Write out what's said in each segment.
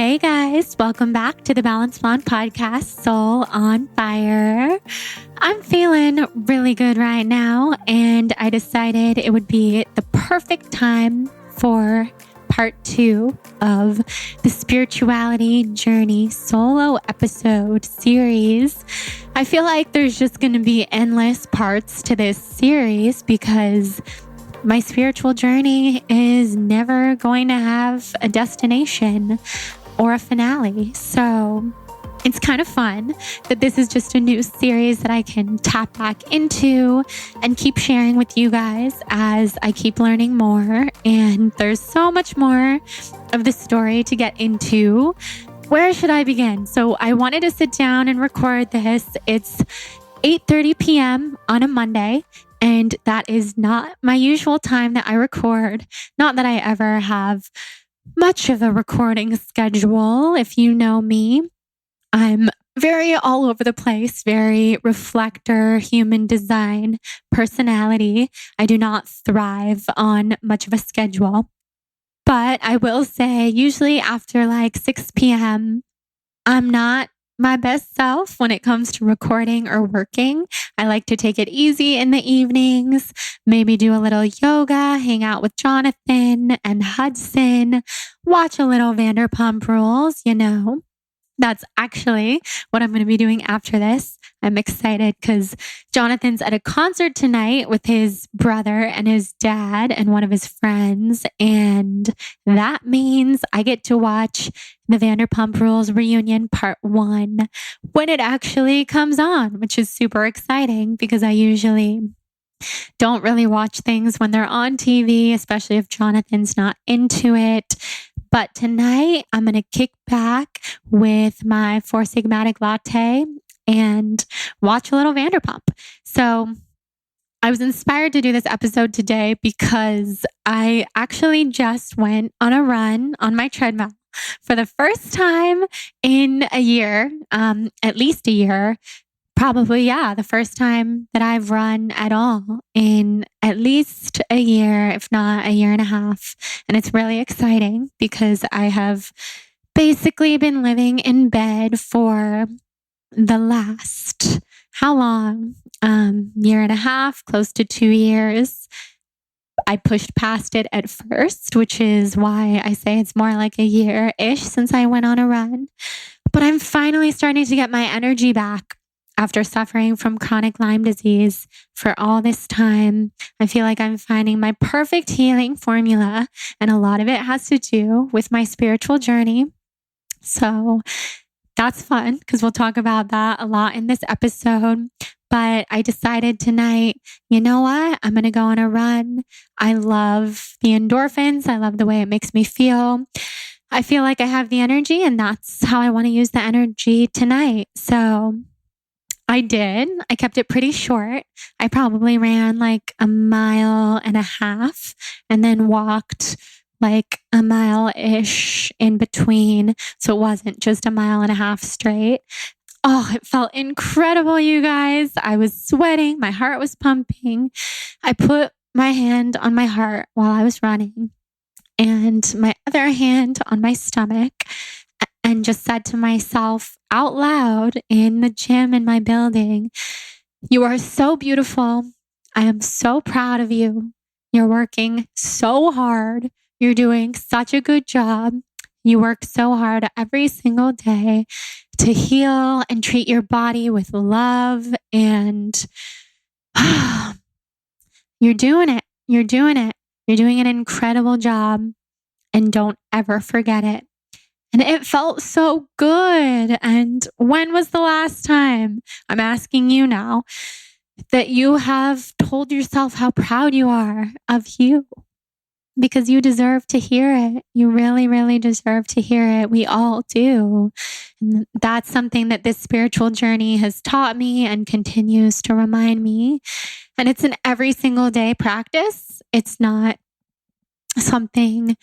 Hey guys, welcome back to the Balance Blonde podcast, Soul on Fire. I'm feeling really good right now, and I decided it would be the perfect time for part 2 of the Spirituality Journey solo episode series. I feel like there's just going to be endless parts to this series because my spiritual journey is never going to have a destination or a finale. So it's kind of fun that this is just a new series that I can tap back into and keep sharing with you guys as I keep learning more. And there's so much more of the story to get into. Where should I begin? So I wanted to sit down and record this. It's 8:30 p.m. on a Monday. And that is not my usual time that I record. Not that I ever have much of a recording schedule. If you know me, I'm very all over the place, very reflector, human design personality. I do not thrive on much of a schedule. But I will say, usually after like 6 p.m., I'm not my best self when it comes to recording or working. I like to take it easy in the evenings, maybe do a little yoga, hang out with Jonathan and Hudson, watch a little Vanderpump Rules, That's actually what I'm going to be doing after this. I'm excited because Jonathan's at a concert tonight with his brother and his dad and one of his friends. And that means I get to watch the Vanderpump Rules reunion part 1 when it actually comes on, which is super exciting because I usually don't really watch things when they're on TV, especially if Jonathan's not into it. But tonight, I'm going to kick back with my 4 Sigmatic latte and watch a little Vanderpump. So I was inspired to do this episode today because I actually just went on a run on my treadmill for the first time in a year, at least a year. Probably, the first time that I've run at all in at least a year, if not a year and a half. And it's really exciting because I have basically been living in bed for the last, how long? Year and a half, close to 2 years. I pushed past it at first, which is why I say it's more like a year-ish since I went on a run. But I'm finally starting to get my energy back. After suffering from chronic Lyme disease for all this time, I feel like I'm finding my perfect healing formula, and a lot of it has to do with my spiritual journey. So that's fun because we'll talk about that a lot in this episode. But I decided tonight, you know what? I'm going to go on a run. I love the endorphins. I love the way it makes me feel. I feel like I have the energy, and that's how I want to use the energy tonight. So I did. I kept it pretty short. I probably ran like 1.5 miles and then walked like 1 mile-ish in between. So it wasn't just 1.5 miles straight. Oh, it felt incredible, you guys. I was sweating. My heart was pumping. I put my hand on my heart while I was running and my other hand on my stomach, and just said to myself out loud in the gym in my building, "You are so beautiful. I am so proud of you. You're working so hard. You're doing such a good job. You work so hard every single day to heal and treat your body with love. And you're doing it. You're doing it. You're doing an incredible job. And don't ever forget it." And it felt so good. And when was the last time, I'm asking you now, that you have told yourself how proud you are of you? Because you deserve to hear it. You really, really deserve to hear it. We all do. And that's something that this spiritual journey has taught me and continues to remind me. And it's an every single day practice. It's not something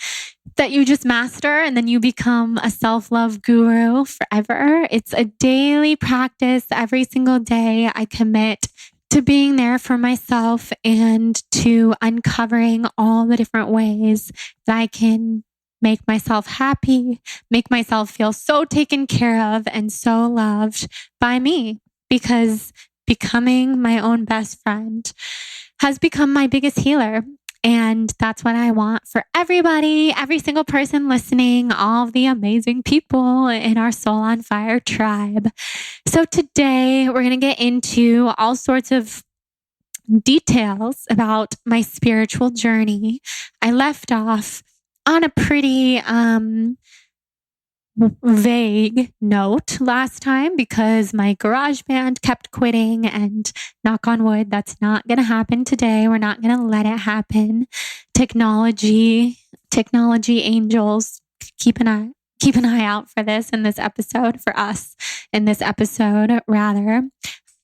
that you just master and then you become a self-love guru forever. It's a daily practice. Every single day I commit to being there for myself and to uncovering all the different ways that I can make myself happy, make myself feel so taken care of and so loved by me, because becoming my own best friend has become my biggest healer. And that's what I want for everybody, every single person listening, all of the amazing people in our Soul on Fire tribe. So today we're going to get into all sorts of details about my spiritual journey. I left off on a pretty vague note last time because my garage band kept quitting, and knock on wood, that's not going to happen today. We're not going to let it happen. Technology angels, keep an eye out for this in this episode, for us in this episode rather.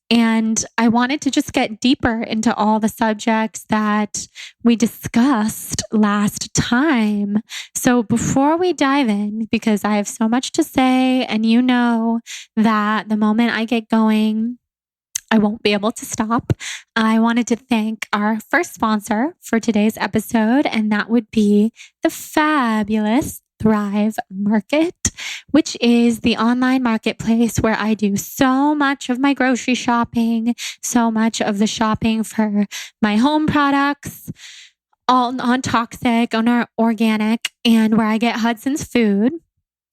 And I wanted to just get deeper into all the subjects that we discussed last time. So before we dive in, because I have so much to say, and you know that the moment I get going, I won't be able to stop. I wanted to thank our first sponsor for today's episode, and that would be the fabulous Thrive Market, which is the online marketplace where I do so much of my grocery shopping, so much of the shopping for my home products, all non-toxic, organic, and where I get Hudson's food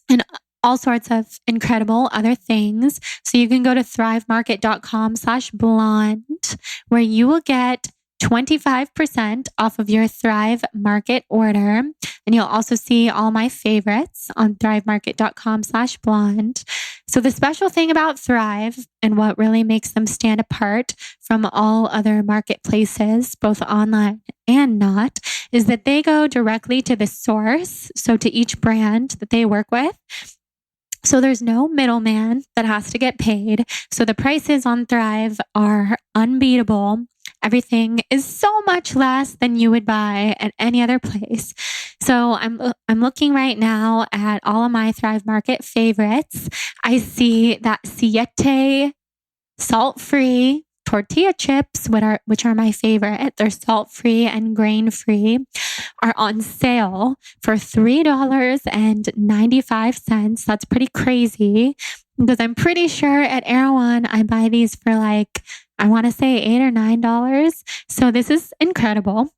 and all sorts of incredible other things. So you can go to thrivemarket.com/blonde, where you will get 25% off of your Thrive Market order. And you'll also see all my favorites on thrivemarket.com/blonde. So the special thing about Thrive, and what really makes them stand apart from all other marketplaces, both online and not, is that they go directly to the source. So to each brand that they work with. So there's no middleman that has to get paid. So the prices on Thrive are unbeatable. Everything is so much less than you would buy at any other place. So I'm looking right now at all of my Thrive Market favorites. I see that Siete salt-free tortilla chips, which are my favorite. They're salt-free and grain-free, are on sale for $3.95. That's pretty crazy, because I'm pretty sure at Erewhon I buy these for I want to say $8 or $9. So this is incredible.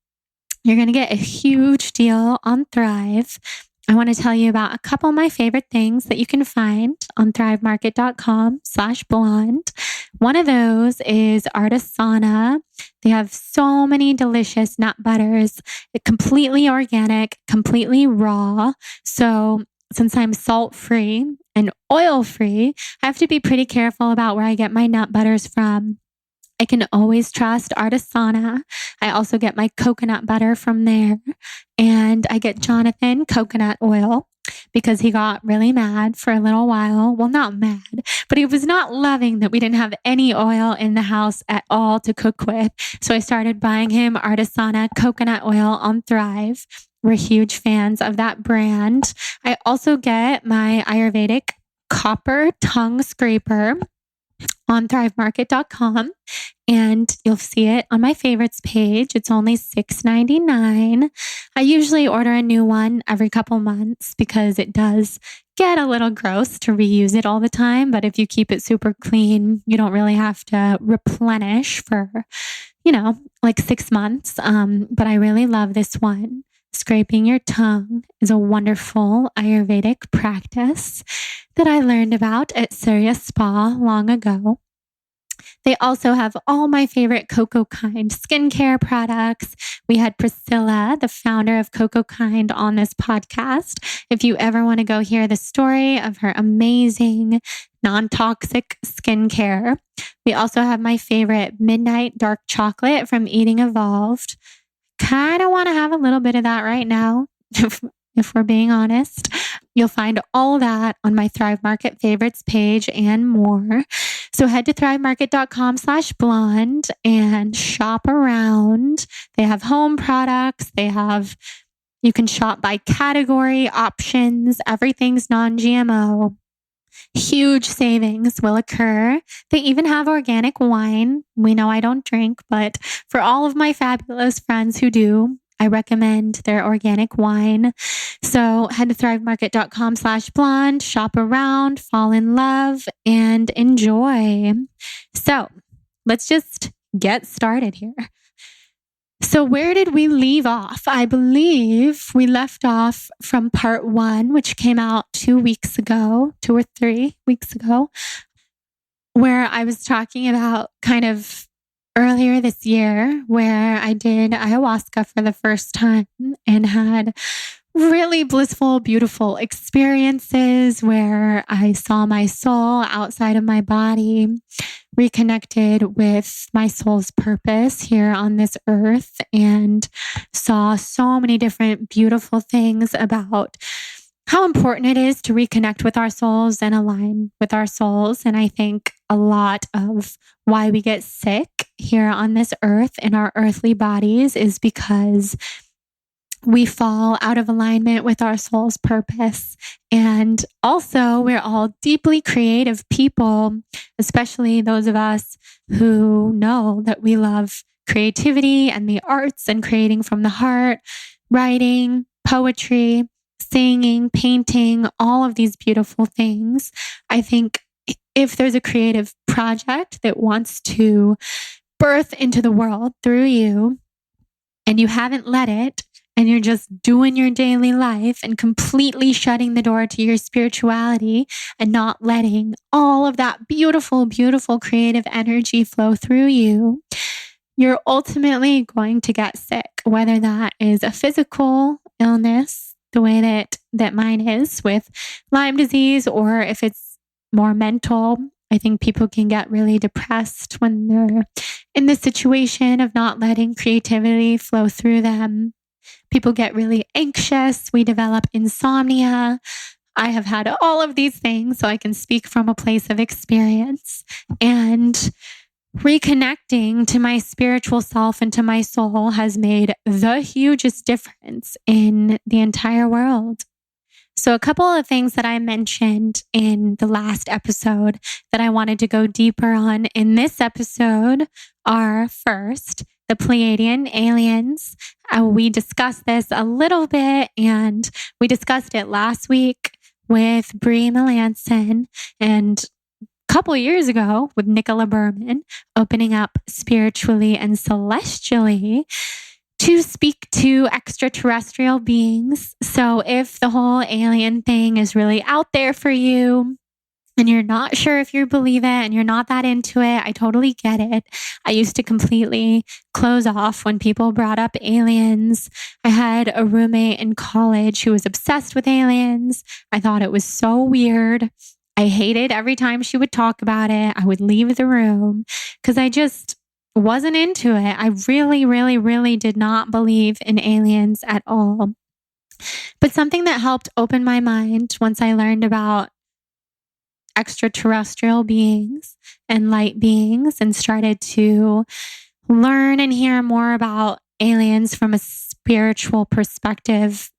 You're going to get a huge deal on Thrive. I want to tell you about a couple of my favorite things that you can find on thrivemarket.com/blonde. One of those is Artisana. They have so many delicious nut butters. They're completely organic, completely raw. So since I'm salt-free and oil-free, I have to be pretty careful about where I get my nut butters from. I can always trust Artisana. I also get my coconut butter from there. And I get Jonathan coconut oil because he got really mad for a little while. Well, not mad, but he was not loving that we didn't have any oil in the house at all to cook with. So I started buying him Artisana coconut oil on Thrive. We're huge fans of that brand. I also get my Ayurvedic copper tongue scraper on thrivemarket.com, and you'll see it on my favorites page. It's only $6.99. I usually order a new one every couple months because it does get a little gross to reuse it all the time. But if you keep it super clean, you don't really have to replenish for, 6 months. But I really love this one. Scraping your tongue is a wonderful Ayurvedic practice that I learned about at Surya Spa long ago. They also have all my favorite Coco Kind skincare products. We had Priscilla, the founder of Coco Kind, on this podcast. If you ever want to go hear the story of her amazing non-toxic skincare. We also have my favorite Midnight Dark Chocolate from Eating Evolved. Kind of want to have a little bit of that right now, if we're being honest. You'll find all that on my Thrive Market favorites page and more. So head to thrivemarket.com/blonde and shop around. They have home products. You can shop by category, options. Everything's non-GMO. Huge savings will occur. They even have organic wine. We know I don't drink, but for all of my fabulous friends who do, I recommend their organic wine. So head to thrivemarket.com/blonde, shop around, fall in love, and enjoy. So let's just get started here. So where did we leave off? I believe we left off from part 1, which came out 2 or 3 weeks ago, where I was talking about kind of earlier this year where I did ayahuasca for the first time and had really blissful, beautiful experiences where I saw my soul outside of my body, reconnected with my soul's purpose here on this earth, and saw so many different beautiful things about how important it is to reconnect with our souls and align with our souls. And I think a lot of why we get sick here on this earth in our earthly bodies is because we fall out of alignment with our soul's purpose. And also, we're all deeply creative people, especially those of us who know that we love creativity and the arts and creating from the heart, writing, poetry, singing, painting, all of these beautiful things. I think if there's a creative project that wants to birth into the world through you and you haven't let it, and you're just doing your daily life and completely shutting the door to your spirituality and not letting all of that beautiful, beautiful creative energy flow through you, you're ultimately going to get sick, whether that is a physical illness, the way that mine is with Lyme disease, or if it's more mental. I think people can get really depressed when they're in the situation of not letting creativity flow through them. People get really anxious. We develop insomnia. I have had all of these things, so I can speak from a place of experience. And reconnecting to my spiritual self and to my soul has made the hugest difference in the entire world. So a couple of things that I mentioned in the last episode that I wanted to go deeper on in this episode are, first, the Pleiadian Aliens. We discussed this a little bit, and we discussed it last week with Brie Melanson, and a couple of years ago with Nicola Berman, opening up spiritually and celestially to speak to extraterrestrial beings. So if the whole alien thing is really out there for you and you're not sure if you believe it and you're not that into it, I totally get it. I used to completely close off when people brought up aliens. I had a roommate in college who was obsessed with aliens. I thought it was so weird. I hated every time she would talk about it. I would leave the room because I just wasn't into it. I really, really, really did not believe in aliens at all. But something that helped open my mind once I learned about extraterrestrial beings and light beings and started to learn and hear more about aliens from a spiritual perspective,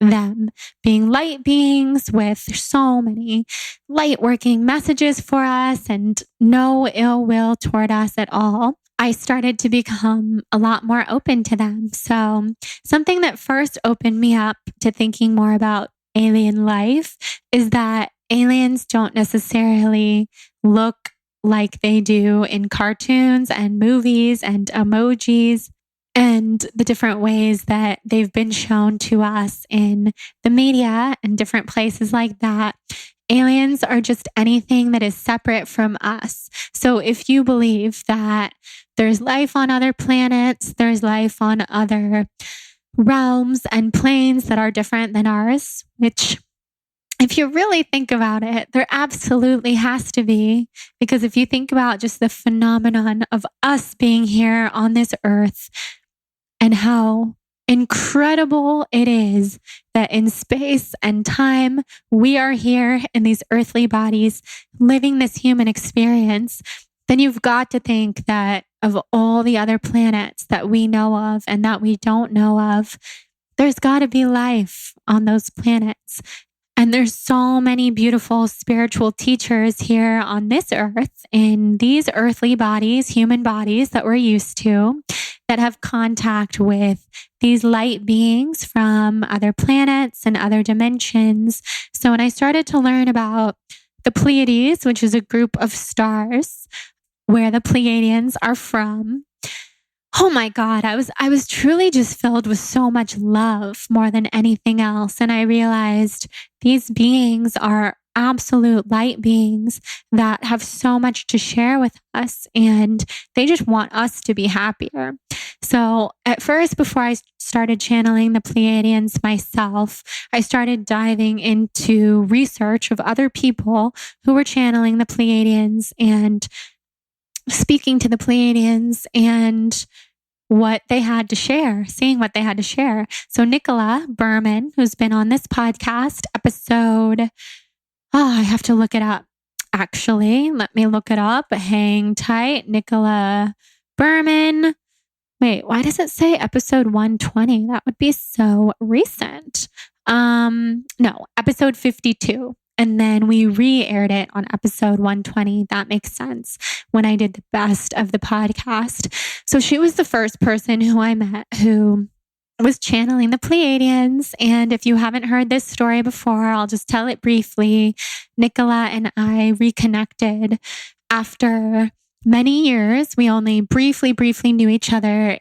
them being light beings with so many light working messages for us and no ill will toward us at all, I started to become a lot more open to them. So something that first opened me up to thinking more about alien life is that aliens don't necessarily look like they do in cartoons and movies and emojis and the different ways that they've been shown to us in the media and different places like that. Aliens are just anything that is separate from us. So if you believe that there's life on other planets, there's life on other realms and planes that are different than ours, which if you really think about it, there absolutely has to be, because if you think about just the phenomenon of us being here on this earth and how incredible it is that in space and time, we are here in these earthly bodies living this human experience, then you've got to think that of all the other planets that we know of and that we don't know of, there's got to be life on those planets. And there's so many beautiful spiritual teachers here on this earth in these earthly bodies, human bodies that we're used to. that have contact with these light beings from other planets and other dimensions. So when I started to learn about the Pleiades, which is a group of stars where the Pleiadians are from, oh my God, I was truly just filled with so much love more than anything else. And I realized these beings are absolute light beings that have so much to share with us, and they just want us to be happier. So at first, before I started channeling the Pleiadians myself, I started diving into research of other people who were channeling the Pleiadians and speaking to the Pleiadians and what they had to share, seeing what they had to share. So Nicola Berman, who's been on this podcast, episode, I have to look it up. Actually, let me look it up. Hang tight. Nicola Berman. Wait, why does it say episode 120? That would be so recent. No, episode 52. And then we re-aired it on episode 120. That makes sense, when I did the best of the podcast. So she was the first person who I met who was channeling the Pleiadians. And if you haven't heard this story before, I'll just tell it briefly. Nicola and I reconnected after many years. We only briefly knew each other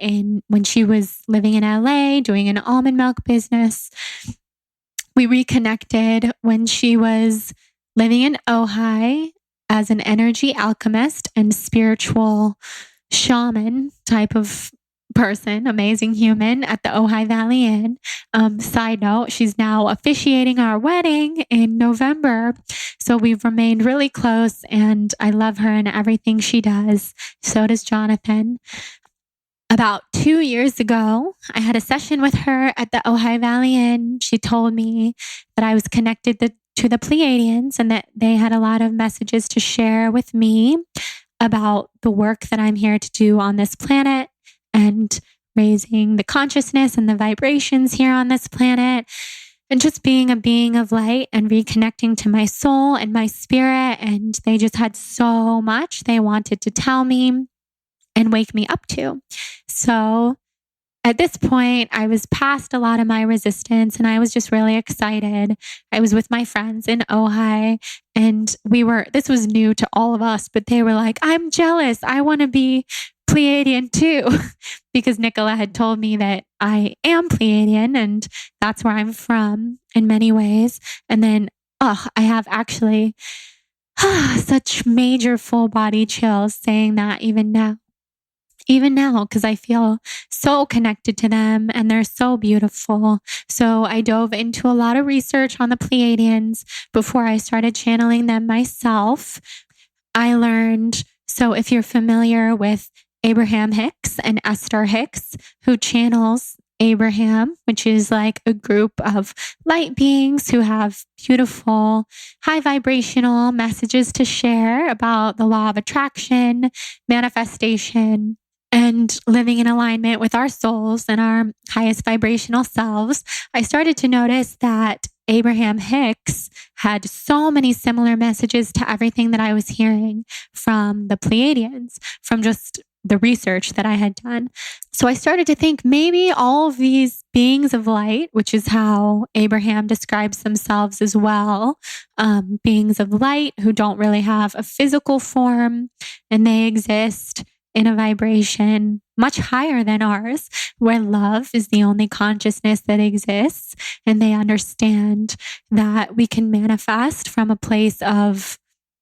when she was living in LA, doing an almond milk business. We reconnected when she was living in Ojai as an energy alchemist and spiritual shaman type of person, amazing human at the Ojai Valley Inn. Side note, she's now officiating our wedding in November. So we've remained really close, and I love her and everything she does. So does Jonathan. About 2 years ago, I had a session with her at the Ojai Valley Inn. She told me that I was connected to the Pleiadians and that they had a lot of messages to share with me about the work that I'm here to do on this planet and raising the consciousness and the vibrations here on this planet, and just being a being of light and reconnecting to my soul and my spirit. And they just had so much they wanted to tell me and wake me up to. So at this point, I was past a lot of my resistance, and I was just really excited. I was with my friends in Ojai, and this was new to all of us, but they were like, I'm jealous. I want to be Pleiadian too, because Nicola had told me that I am Pleiadian, and that's where I'm from in many ways. And then, I have actually such major full body chills saying that even now, because I feel so connected to them and they're so beautiful. So I dove into a lot of research on the Pleiadians before I started channeling them myself. I learned, so if you're familiar with Abraham Hicks and Esther Hicks, who channels Abraham, which is like a group of light beings who have beautiful, high vibrational messages to share about the law of attraction, manifestation, and living in alignment with our souls and our highest vibrational selves. I started to notice that Abraham Hicks had so many similar messages to everything that I was hearing from the Pleiadians, from just the research that I had done. So I started to think maybe all of these beings of light, which is how Abraham describes themselves as well, beings of light who don't really have a physical form, and they exist in a vibration much higher than ours, where love is the only consciousness that exists. And they understand that we can manifest from a place of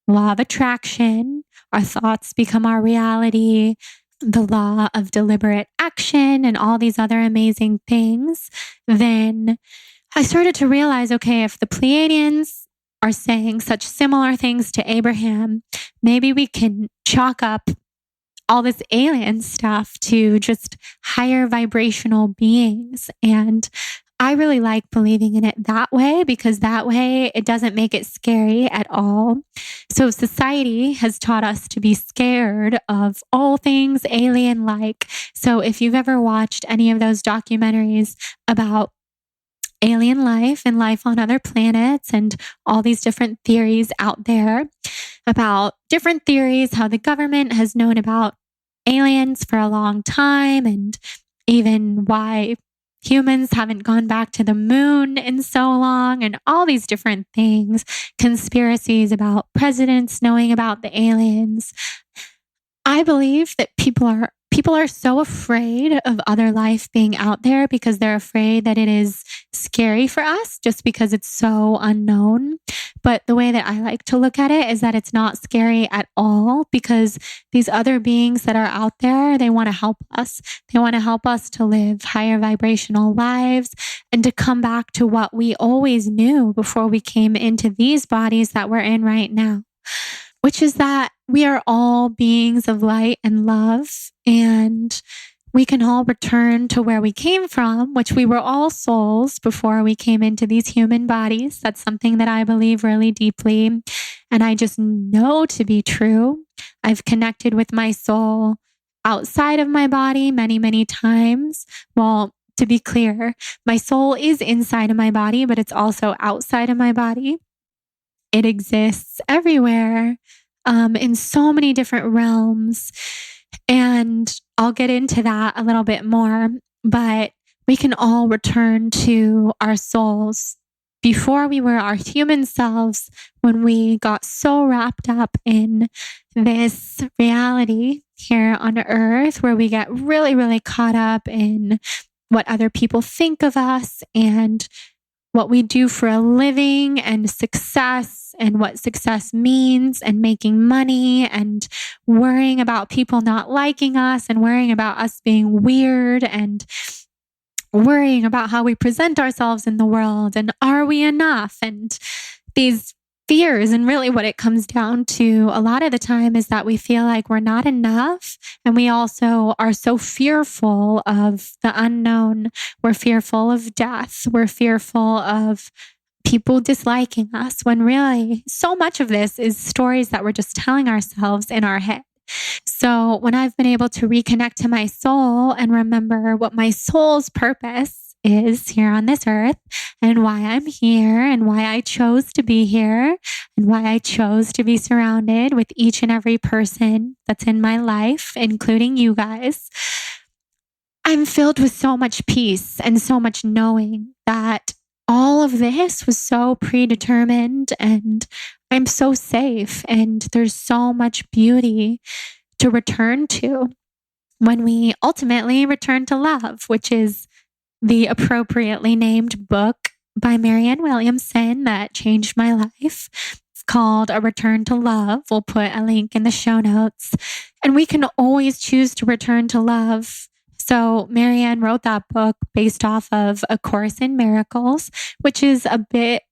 law of attraction. Our thoughts become our reality, the law of deliberate action, and all these other amazing things. Then I started to realize, okay, if the Pleiadians are saying such similar things to Abraham, maybe we can chalk up all this alien stuff to just higher vibrational beings. And I really like believing in it that way, because that way it doesn't make it scary at all. So society has taught us to be scared of all things alien-like. So if you've ever watched any of those documentaries about alien life and life on other planets and all these different theories out there about different theories, how the government has known about aliens for a long time, and even why humans haven't gone back to the moon in so long, and all these different things, conspiracies about presidents knowing about the aliens. I believe that people are so afraid of other life being out there because they're afraid that it is scary for us just because it's so unknown. But the way that I like to look at it is that it's not scary at all, because these other beings that are out there, they want to help us. They want to help us to live higher vibrational lives and to come back to what we always knew before we came into these bodies that we're in right now, which is that we are all beings of light and love, and we can all return to where we came from, which we were all souls before we came into these human bodies. That's something that I believe really deeply, and I just know to be true. I've connected with my soul outside of my body many, many times. Well, to be clear, my soul is inside of my body, but it's also outside of my body. It exists everywhere, in so many different realms. And I'll get into that a little bit more, but we can all return to our souls before we were our human selves, when we got so wrapped up in this reality here on earth, where we get really, really caught up in what other people think of us and what we do for a living and success and what success means and making money and worrying about people not liking us and worrying about us being weird and worrying about how we present ourselves in the world and are we enough, and these fears. And really what it comes down to a lot of the time is that we feel like we're not enough, and we also are so fearful of the unknown. We're fearful of death. We're fearful of people disliking us, when really so much of this is stories that we're just telling ourselves in our head. So when I've been able to reconnect to my soul and remember what my soul's purpose is here on this earth, and why I'm here, and why I chose to be here, and why I chose to be surrounded with each and every person that's in my life, including you guys, I'm filled with so much peace and so much knowing that all of this was so predetermined, and I'm so safe, and there's so much beauty to return to when we ultimately return to love, which is the appropriately named book by Marianne Williamson that changed my life. It's called A Return to Love. We'll put a link in the show notes. And we can always choose to return to love. So Marianne wrote that book based off of A Course in Miracles, which is a bit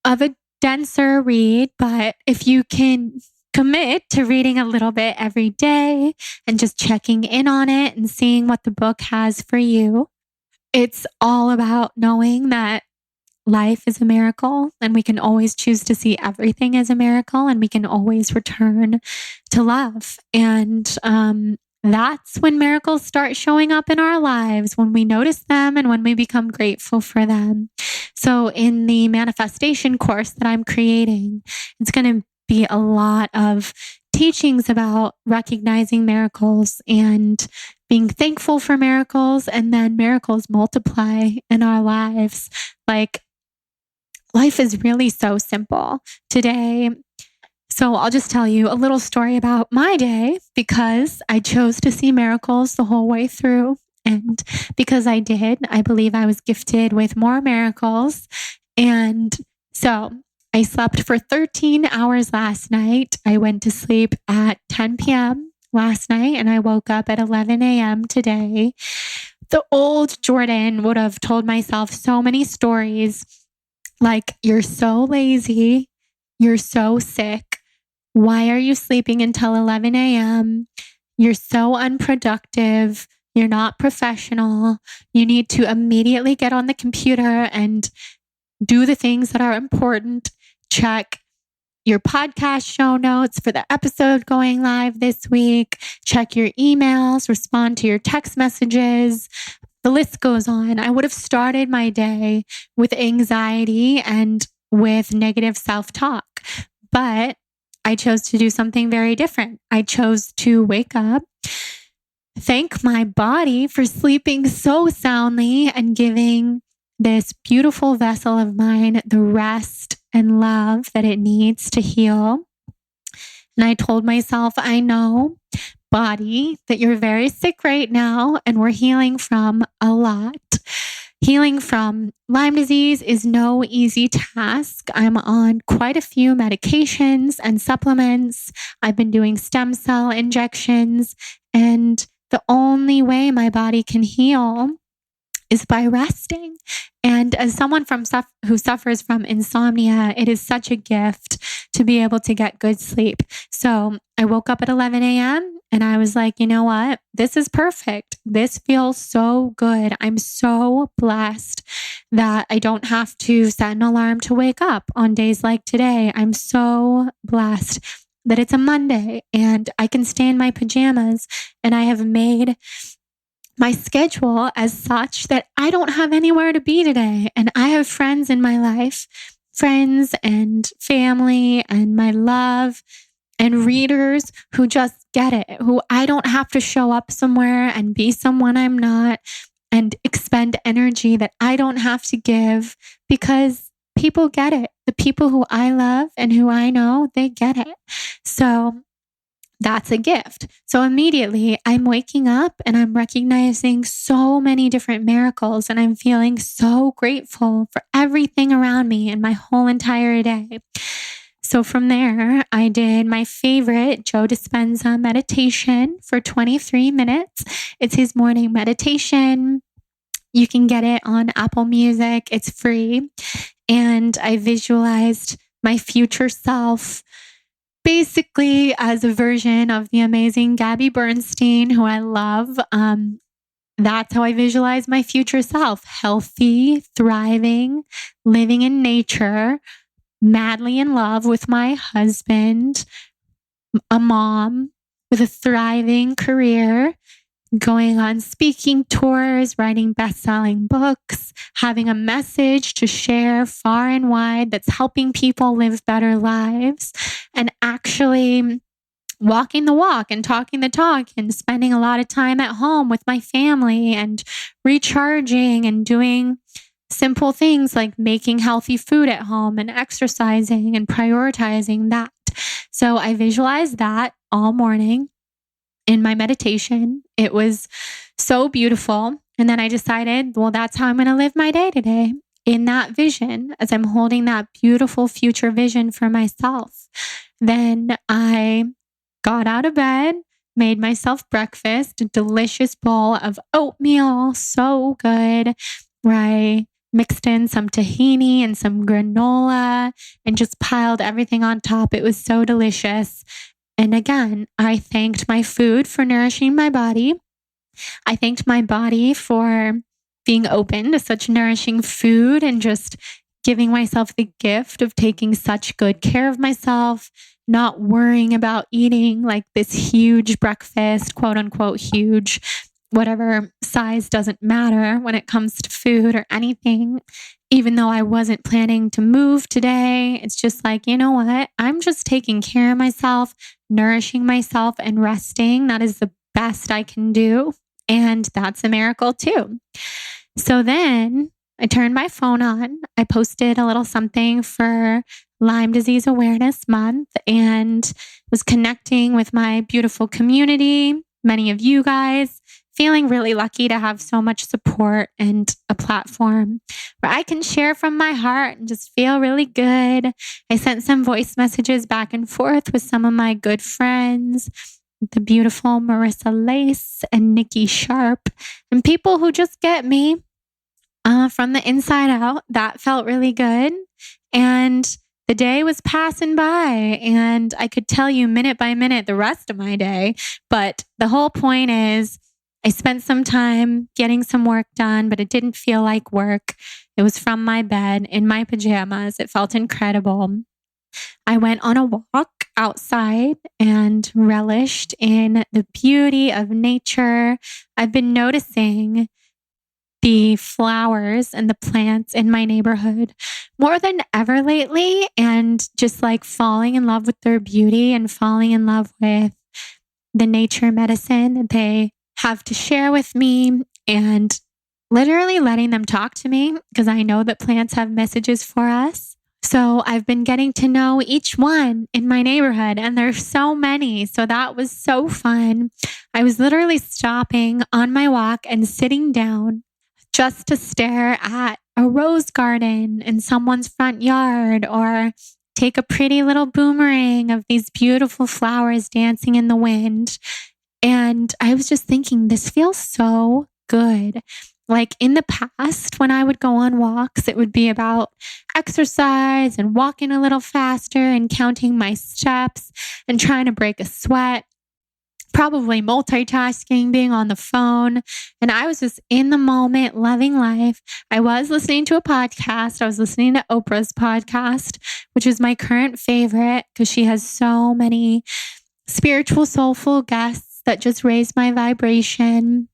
of a denser read, but if you can commit to reading a little bit every day and just checking in on it and seeing what the book has for you, it's all about knowing that life is a miracle, and we can always choose to see everything as a miracle, and we can always return to love. And that's when miracles start showing up in our lives, when we notice them and when we become grateful for them. So in the manifestation course that I'm creating, it's going to be a lot of teachings about recognizing miracles and being thankful for miracles, and then miracles multiply in our lives. Like, life is really so simple today. So I'll just tell you a little story about my day, because I chose to see miracles the whole way through. And because I did, I believe I was gifted with more miracles. And so I slept for 13 hours last night. I went to sleep at 10 p.m. last night, and I woke up at 11 a.m. today. The old Jordan would have told myself so many stories like, you're so lazy, you're so sick, why are you sleeping until 11 a.m.? You're so unproductive, you're not professional, you need to immediately get on the computer and do the things that are important. Check your podcast show notes for the episode going live this week. Check your emails, respond to your text messages. The list goes on. I would have started my day with anxiety and with negative self-talk, but I chose to do something very different. I chose to wake up, thank my body for sleeping so soundly and giving this beautiful vessel of mine the rest and love that it needs to heal. And I told myself, I know, body, that you're very sick right now and we're healing from a lot. Healing from Lyme disease is no easy task. I'm on quite a few medications and supplements. I've been doing stem cell injections, and the only way my body can heal is by resting. And as someone who suffers from insomnia, it is such a gift to be able to get good sleep. So I woke up at 11 a.m. and I was like, you know what? This is perfect. This feels so good. I'm so blessed that I don't have to set an alarm to wake up on days like today. I'm so blessed that it's a Monday and I can stay in my pajamas, and I have made my schedule as such that I don't have anywhere to be today. And I have friends in my life, friends and family and my love and readers who just get it, who I don't have to show up somewhere and be someone I'm not and expend energy that I don't have to give, because people get it. The people who I love and who I know, they get it. So that's a gift. So immediately I'm waking up and I'm recognizing so many different miracles, and I'm feeling so grateful for everything around me and my whole entire day. So from there, I did my favorite Joe Dispenza meditation for 23 minutes. It's his morning meditation. You can get it on Apple Music. It's free. And I visualized my future self basically as a version of the amazing Gabby Bernstein, who I love. That's how I visualize my future self: healthy, thriving, living in nature, madly in love with my husband, a mom with a thriving career, going on speaking tours, writing best-selling books, having a message to share far and wide that's helping people live better lives, and actually walking the walk and talking the talk and spending a lot of time at home with my family and recharging and doing simple things like making healthy food at home and exercising and prioritizing that. So I visualized that all morning in my meditation. It was so beautiful. And then I decided, well, that's how I'm going to live my day today, in that vision, as I'm holding that beautiful future vision for myself. Then I got out of bed, made myself breakfast, a delicious bowl of oatmeal, so good, where I mixed in some tahini and some granola and just piled everything on top. It was so delicious. And again, I thanked my food for nourishing my body. I thanked my body for being open to such nourishing food and just giving myself the gift of taking such good care of myself, not worrying about eating like this huge breakfast, quote unquote, huge, whatever size doesn't matter when it comes to food or anything. Even though I wasn't planning to move today, it's just like, you know what? I'm just taking care of myself, nourishing myself, and resting. That is the best I can do. And that's a miracle too. So then I turned my phone on. I posted a little something for Lyme Disease Awareness Month and was connecting with my beautiful community, many of you guys, feeling really lucky to have so much support and a platform where I can share from my heart and just feel really good. I sent some voice messages back and forth with some of my good friends, the beautiful Marissa Lace and Nikki Sharp, and people who just get me from the inside out. That felt really good. And the day was passing by, and I could tell you minute by minute the rest of my day. But the whole point is, I spent some time getting some work done, but it didn't feel like work. It was from my bed in my pajamas. It felt incredible. I went on a walk outside and relished in the beauty of nature. I've been noticing the flowers and the plants in my neighborhood more than ever lately, and just like falling in love with their beauty and falling in love with the nature medicine they have to share with me, and literally letting them talk to me, because I know that plants have messages for us. So I've been getting to know each one in my neighborhood, and there's so many. So that was so fun. I was literally stopping on my walk and sitting down just to stare at a rose garden in someone's front yard, or take a pretty little boomerang of these beautiful flowers dancing in the wind. And I was just thinking, this feels so good. Like in the past, when I would go on walks, it would be about exercise and walking a little faster and counting my steps and trying to break a sweat, probably multitasking, being on the phone. And I was just in the moment, loving life. I was listening to a podcast. I was listening to Oprah's podcast, which is my current favorite because she has so many spiritual, soulful guests that just raise my vibration.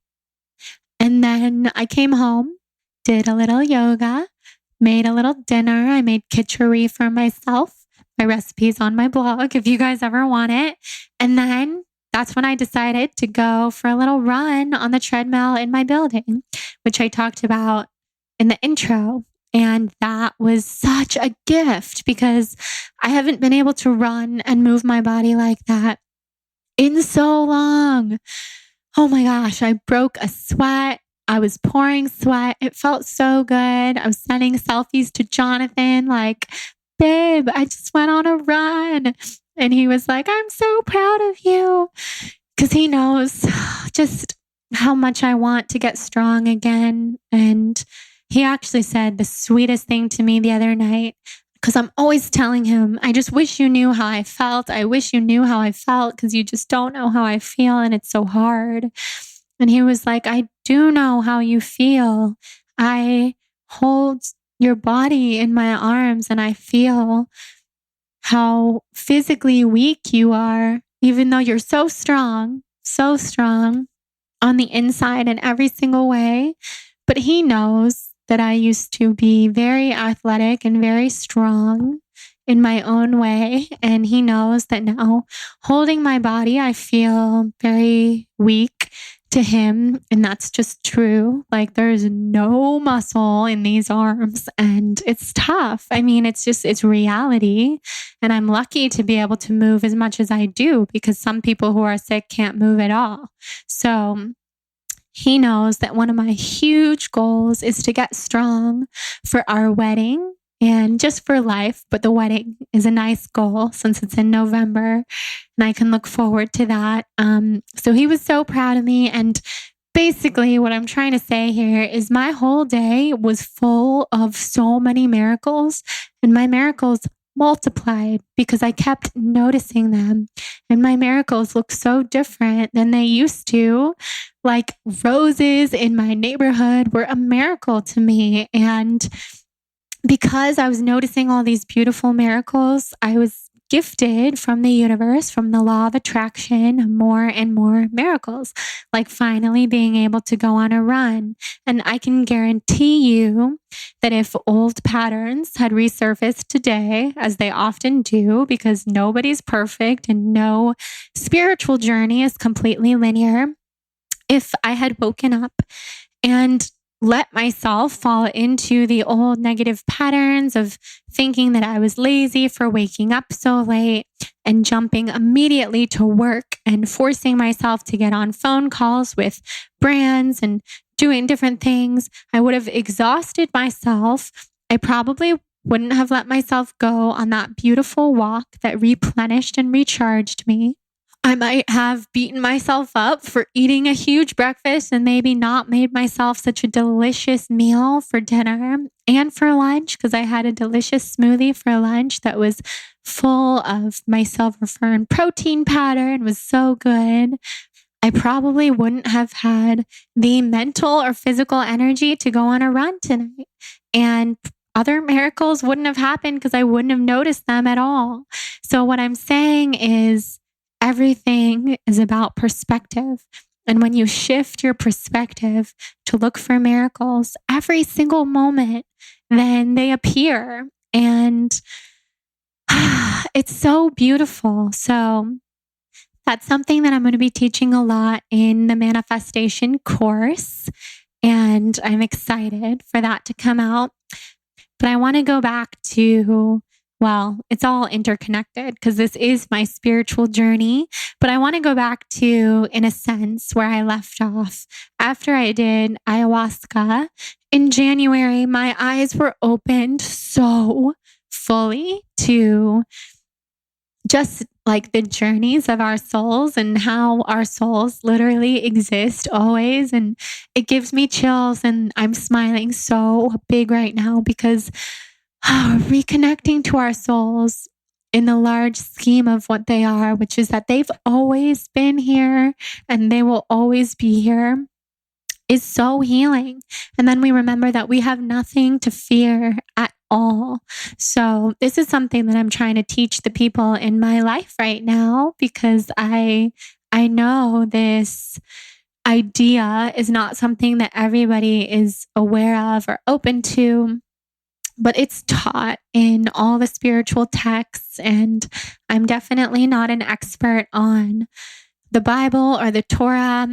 And then I came home, did a little yoga, made a little dinner. I made khichdi for myself. My recipe's on my blog if you guys ever want it. And then that's when I decided to go for a little run on the treadmill in my building, which I talked about in the intro. And that was such a gift because I haven't been able to run and move my body like that in so long. Oh my gosh, I broke a sweat. I was pouring sweat. It felt so good. I was sending selfies to Jonathan like, babe, I just went on a run. And he was like, I'm so proud of you. Because he knows just how much I want to get strong again. And he actually said the sweetest thing to me the other night, because I'm always telling him, I just wish you knew how I felt. I wish you knew how I felt because you just don't know how I feel and it's so hard. And he was like, I do know how you feel. I hold your body in my arms and I feel how physically weak you are, even though you're so strong on the inside in every single way. But he knows that I used to be very athletic and very strong in my own way. And he knows that now, holding my body, I feel very weak to him. And that's just true. Like there's no muscle in these arms and it's tough. I mean, it's reality. And I'm lucky to be able to move as much as I do because some people who are sick can't move at all. So he knows that one of my huge goals is to get strong for our wedding and just for life. But the wedding is a nice goal since it's in November and I can look forward to that. So he was so proud of me. And basically what I'm trying to say here is my whole day was full of so many miracles, and my miracles multiplied because I kept noticing them. And my miracles look so different than they used to. Like roses in my neighborhood were a miracle to me. And because I was noticing all these beautiful miracles, I was gifted from the universe, from the law of attraction, more and more miracles, like finally being able to go on a run. And I can guarantee you that if old patterns had resurfaced today, as they often do, because nobody's perfect and no spiritual journey is completely linear, if I had woken up and let myself fall into the old negative patterns of thinking that I was lazy for waking up so late and jumping immediately to work and forcing myself to get on phone calls with brands and doing different things, I would have exhausted myself. I probably wouldn't have let myself go on that beautiful walk that replenished and recharged me. I might have beaten myself up for eating a huge breakfast and maybe not made myself such a delicious meal for dinner and for lunch, because I had a delicious smoothie for lunch that was full of my silver fern protein powder and was so good. I probably wouldn't have had the mental or physical energy to go on a run tonight. And other miracles wouldn't have happened because I wouldn't have noticed them at all. So what I'm saying is, everything is about perspective. And when you shift your perspective to look for miracles every single moment, then they appear. And it's so beautiful. So That's something that I'm going to be teaching a lot in the manifestation course. And I'm excited for that to come out. But I want to go back to, well, it's all interconnected because this is my spiritual journey. But I want to go back to, in a sense, where I left off. After I did ayahuasca in January, my eyes were opened so fully to just like the journeys of our souls and how our souls literally exist always. And it gives me chills, and I'm smiling so big right now because reconnecting to our souls in the large scheme of what they are, which is that they've always been here and they will always be here, is so healing. And then we remember that we have nothing to fear at all. So this is something that I'm trying to teach the people in my life right now, because I know this idea is not something that everybody is aware of or open to, but it's taught in all the spiritual texts. And I'm definitely not an expert on the Bible or the Torah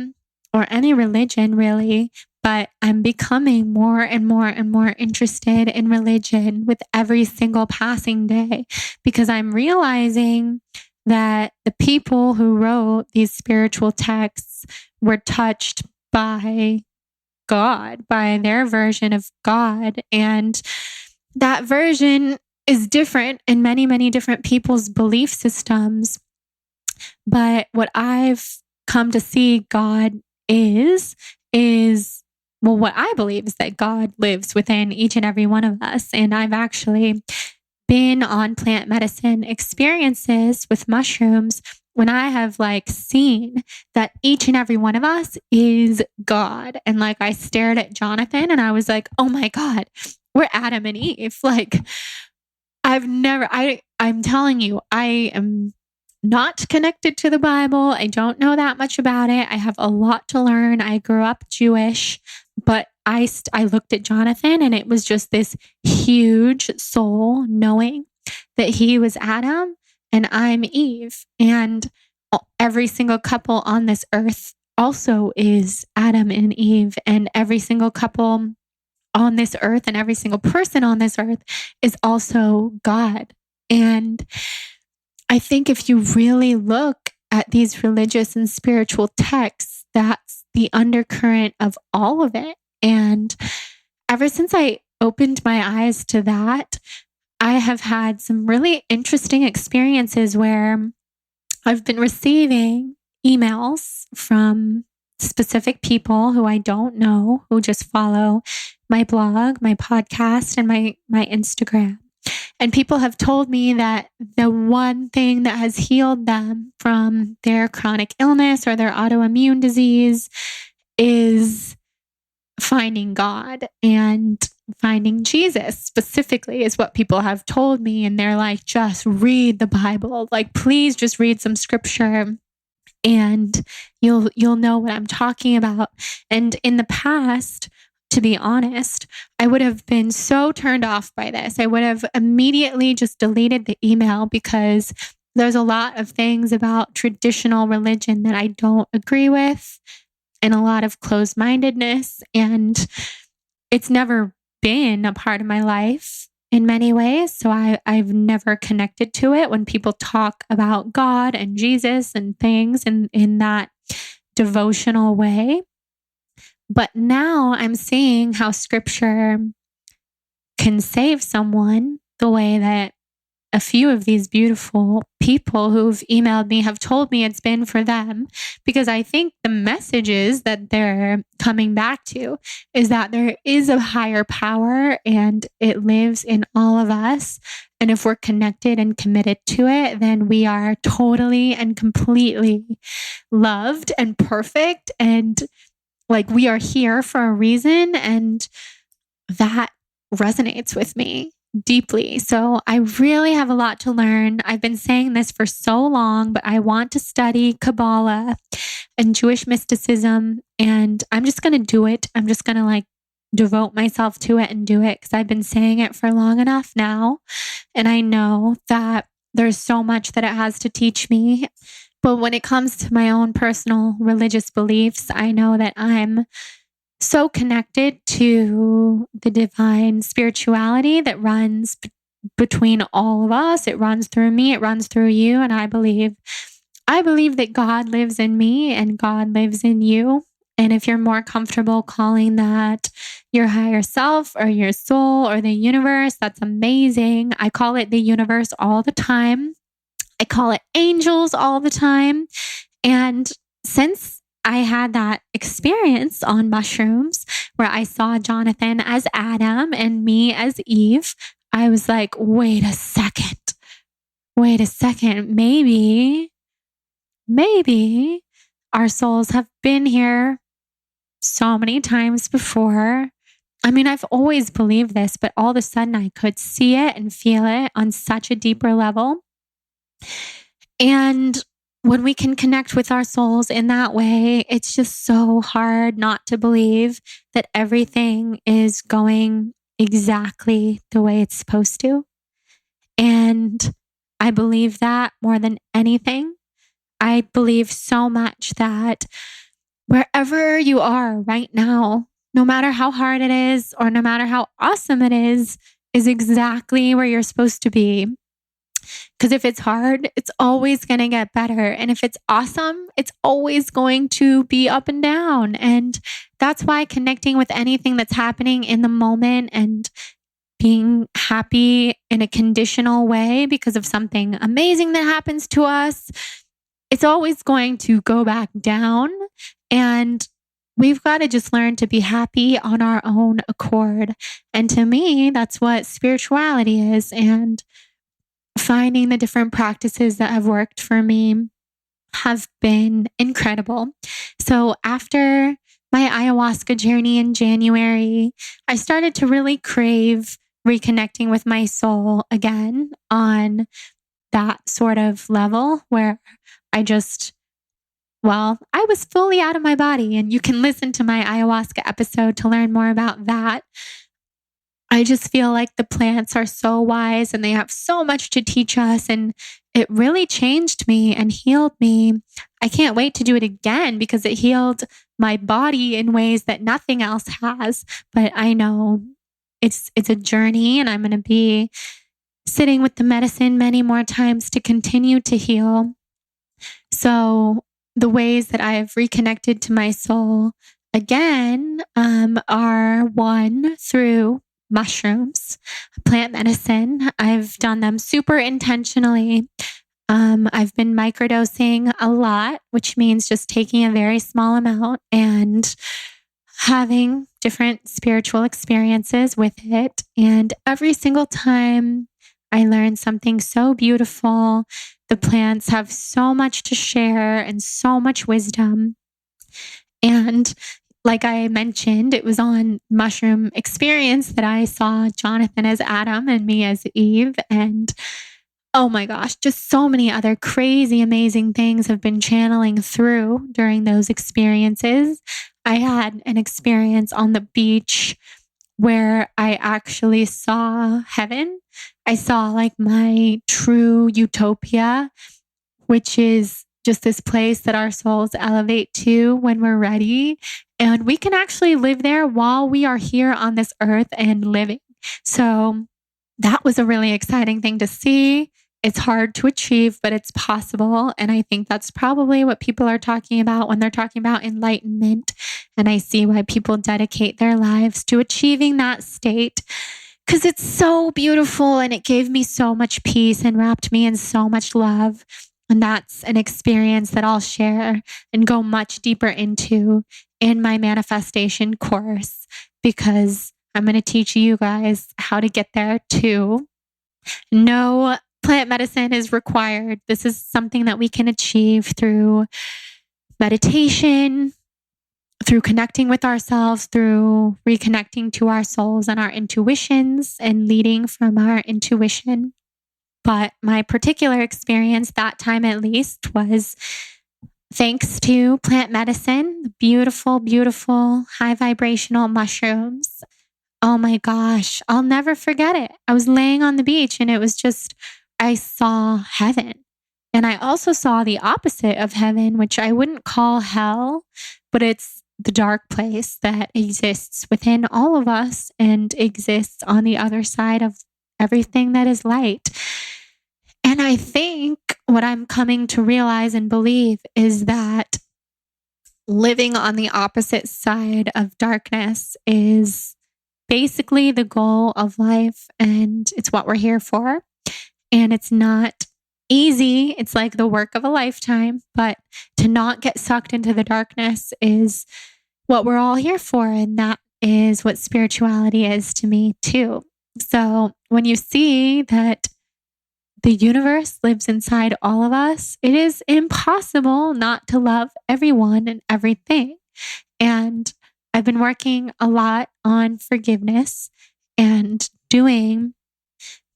or any religion really, but I'm becoming more and more and more interested in religion with every single passing day, because I'm realizing that the people who wrote these spiritual texts were touched by God, by their version of God. And that version is different in many, many different people's belief systems. But what I've come to see God is, well, what I believe is that God lives within each and every one of us. And I've actually been on plant medicine experiences with mushrooms when I have seen that each and every one of us is God. And I stared at Jonathan and I was like, oh my God, we're Adam and Eve. I'm telling you, I am not connected to the Bible. I don't know that much about it. I have a lot to learn. I grew up Jewish, but I looked at Jonathan and it was just this huge soul knowing that he was Adam and I'm Eve. And every single couple on this earth also is Adam and Eve. And every single couple on this earth and every single person on this earth is also God. And I think if you really look at these religious and spiritual texts, that's the undercurrent of all of it. And ever since I opened my eyes to that, I have had some really interesting experiences where I've been receiving emails from specific people who I don't know, who just follow my blog, my podcast, and my Instagram. And people have told me that the one thing that has healed them from their chronic illness or their autoimmune disease is finding God and finding Jesus specifically, is what people have told me. And they're like, just read the Bible. Please just read some scripture and you'll know what I'm talking about. And in the past, to be honest, I would have been so turned off by this. I would have immediately just deleted the email because there's a lot of things about traditional religion that I don't agree with, and a lot of closed-mindedness. And it's never been a part of my life in many ways. So I've never connected to it when people talk about God and Jesus and things in that devotional way. But now I'm seeing how scripture can save someone the way that a few of these beautiful people who've emailed me have told me it's been for them. Because I think the messages that they're coming back to is that there is a higher power and it lives in all of us. And if we're connected and committed to it, then we are totally and completely loved and perfect. And we are here for a reason, and that resonates with me deeply. So I really have a lot to learn. I've been saying this for so long, but I want to study Kabbalah and Jewish mysticism, and I'm just going to do it. I'm just going to devote myself to it and do it because I've been saying it for long enough now. And I know that there's so much that it has to teach me. But when it comes to my own personal religious beliefs, I know that I'm so connected to the divine spirituality that runs between all of us. It runs through me, it runs through you. And I believe that God lives in me and God lives in you. And if you're more comfortable calling that your higher self or your soul or the universe, that's amazing. I call it the universe all the time. I call it angels all the time. And since I had that experience on mushrooms where I saw Jonathan as Adam and me as Eve, I was like, wait a second. Maybe our souls have been here so many times before. I mean, I've always believed this, but all of a sudden I could see it and feel it on such a deeper level. And when we can connect with our souls in that way, it's just so hard not to believe that everything is going exactly the way it's supposed to. And I believe that more than anything. I believe so much that wherever you are right now, no matter how hard it is or no matter how awesome it is exactly where you're supposed to be. Because if it's hard, it's always going to get better. And if it's awesome, it's always going to be up and down. And that's why connecting with anything that's happening in the moment and being happy in a conditional way because of something amazing that happens to us, it's always going to go back down. And we've got to just learn to be happy on our own accord. And to me, that's what spirituality is. And finding the different practices that have worked for me have been incredible. So after my ayahuasca journey in January, I started to really crave reconnecting with my soul again on that sort of level where I was fully out of my body. And you can listen to my ayahuasca episode to learn more about that. I just feel like the plants are so wise and they have so much to teach us. And it really changed me and healed me. I can't wait to do it again because it healed my body in ways that nothing else has. But I know it's a journey, and I'm going to be sitting with the medicine many more times to continue to heal. So the ways that I've reconnected to my soul again are one, through mushrooms, plant medicine. I've done them super intentionally. I've been microdosing a lot, which means just taking a very small amount and having different spiritual experiences with it. And every single time I learn something so beautiful. The plants have so much to share and so much wisdom. And like I mentioned, it was on Mushroom Experience that I saw Jonathan as Adam and me as Eve. And oh my gosh, just so many other crazy, amazing things have been channeling through during those experiences. I had an experience on the beach where I actually saw heaven. I saw like my true utopia, which is just this place that our souls elevate to when we're ready. And we can actually live there while we are here on this earth and living. So that was a really exciting thing to see. It's hard to achieve, but it's possible. And I think that's probably what people are talking about when they're talking about enlightenment. And I see why people dedicate their lives to achieving that state, because it's so beautiful and it gave me so much peace and wrapped me in so much love. And that's an experience that I'll share and go much deeper into in my manifestation course, because I'm going to teach you guys how to get there too. No plant medicine is required. This is something that we can achieve through meditation, through connecting with ourselves, through reconnecting to our souls and our intuitions and leading from our intuition. But my particular experience, that time at least, was thanks to plant medicine, beautiful, beautiful, high vibrational mushrooms. Oh my gosh, I'll never forget it. I was laying on the beach and it was just, I saw heaven. And I also saw the opposite of heaven, which I wouldn't call hell, but it's the dark place that exists within all of us and exists on the other side of everything that is light. And I think what I'm coming to realize and believe is that living on the opposite side of darkness is basically the goal of life, and it's what we're here for. And it's not easy. It's like the work of a lifetime, but to not get sucked into the darkness is what we're all here for. And that is what spirituality is to me too. So when you see that the universe lives inside all of us, it is impossible not to love everyone and everything. And I've been working a lot on forgiveness, and doing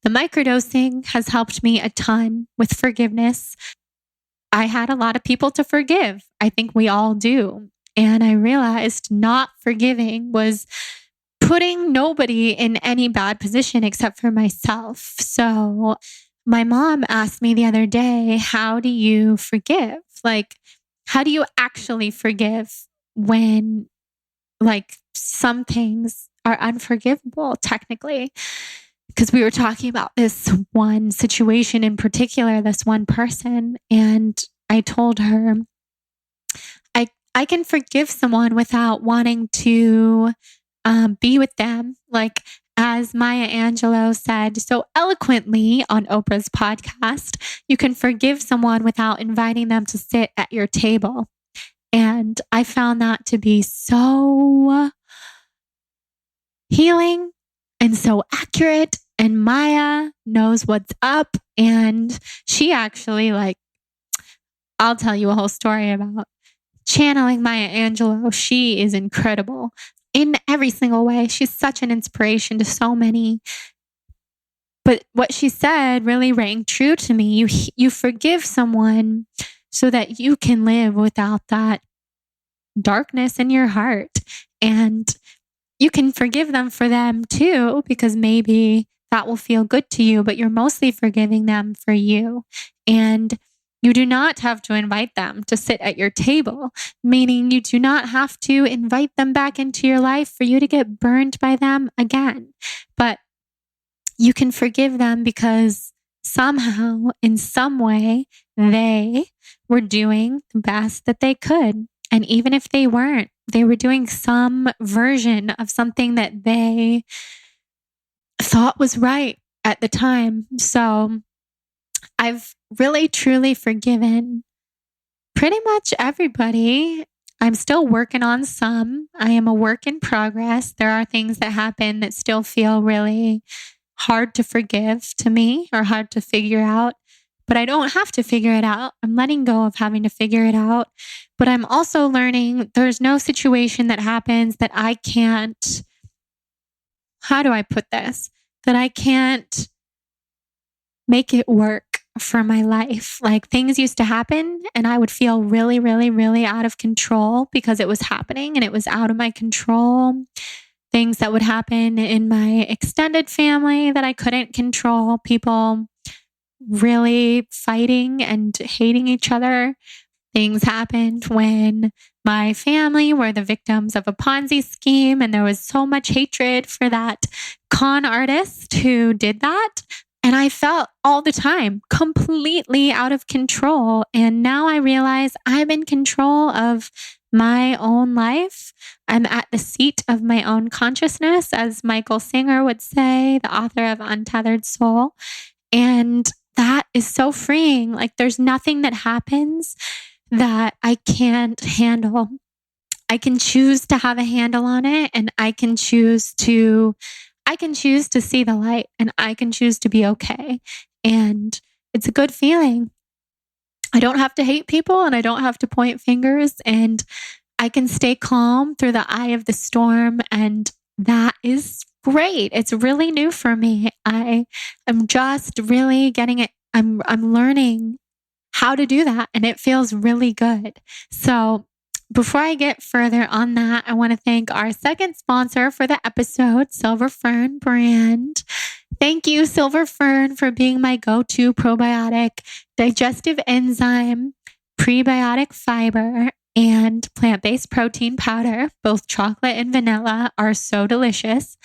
the microdosing has helped me a ton with forgiveness. I had a lot of people to forgive. I think we all do. And I realized not forgiving was putting nobody in any bad position except for myself. So my mom asked me the other day, how do you forgive? Like, how do you actually forgive when, like, some things are unforgivable technically? Because we were talking about this one situation in particular, this one person. And I told her, I can forgive someone without wanting to be with them. Like, as Maya Angelou said so eloquently on Oprah's podcast, you can forgive someone without inviting them to sit at your table. And I found that to be so healing and so accurate. And Maya knows what's up. And she actually, like, I'll tell you a whole story about channeling Maya Angelou. She is incredible in every single way. She's such an inspiration to so many. But what she said really rang true to me. You forgive someone so that you can live without that darkness in your heart. And you can forgive them for them too, because maybe that will feel good to you, but you're mostly forgiving them for you. And you do not have to invite them to sit at your table, meaning you do not have to invite them back into your life for you to get burned by them again. But you can forgive them because somehow, in some way, they were doing the best that they could. And even if they weren't, they were doing some version of something that they thought was right at the time. So I've really, truly forgiven pretty much everybody. I'm still working on some. I am a work in progress. There are things that happen that still feel really hard to forgive to me or hard to figure out. But I don't have to figure it out. I'm letting go of having to figure it out. But I'm also learning there's no situation that happens that I can't, how do I put this? That I can't make it work for my life. Like, things used to happen and I would feel really, really, really out of control because it was happening and it was out of my control. Things that would happen in my extended family that I couldn't control. People really fighting and hating each other. Things happened when my family were the victims of a Ponzi scheme, and there was so much hatred for that con artist who did that. And I felt all the time completely out of control. And now I realize I'm in control of my own life. I'm at the seat of my own consciousness, as Michael Singer would say, the author of Untethered Soul. And that is so freeing. Like, there's nothing that happens that I can't handle. I can choose to have a handle on it, and I can choose to see the light, and I can choose to be okay. And it's a good feeling. I don't have to hate people, and I don't have to point fingers, and I can stay calm through the eye of the storm. And that is great. It's really new for me. I'm just really getting it. I'm learning how to do that, and it feels really good. So before I get further on that, I want to thank our second sponsor for the episode, Silver Fern Brand. Thank you, Silver Fern, for being my go-to probiotic, digestive enzyme, prebiotic fiber, and plant-based protein powder. Both chocolate and vanilla are so delicious.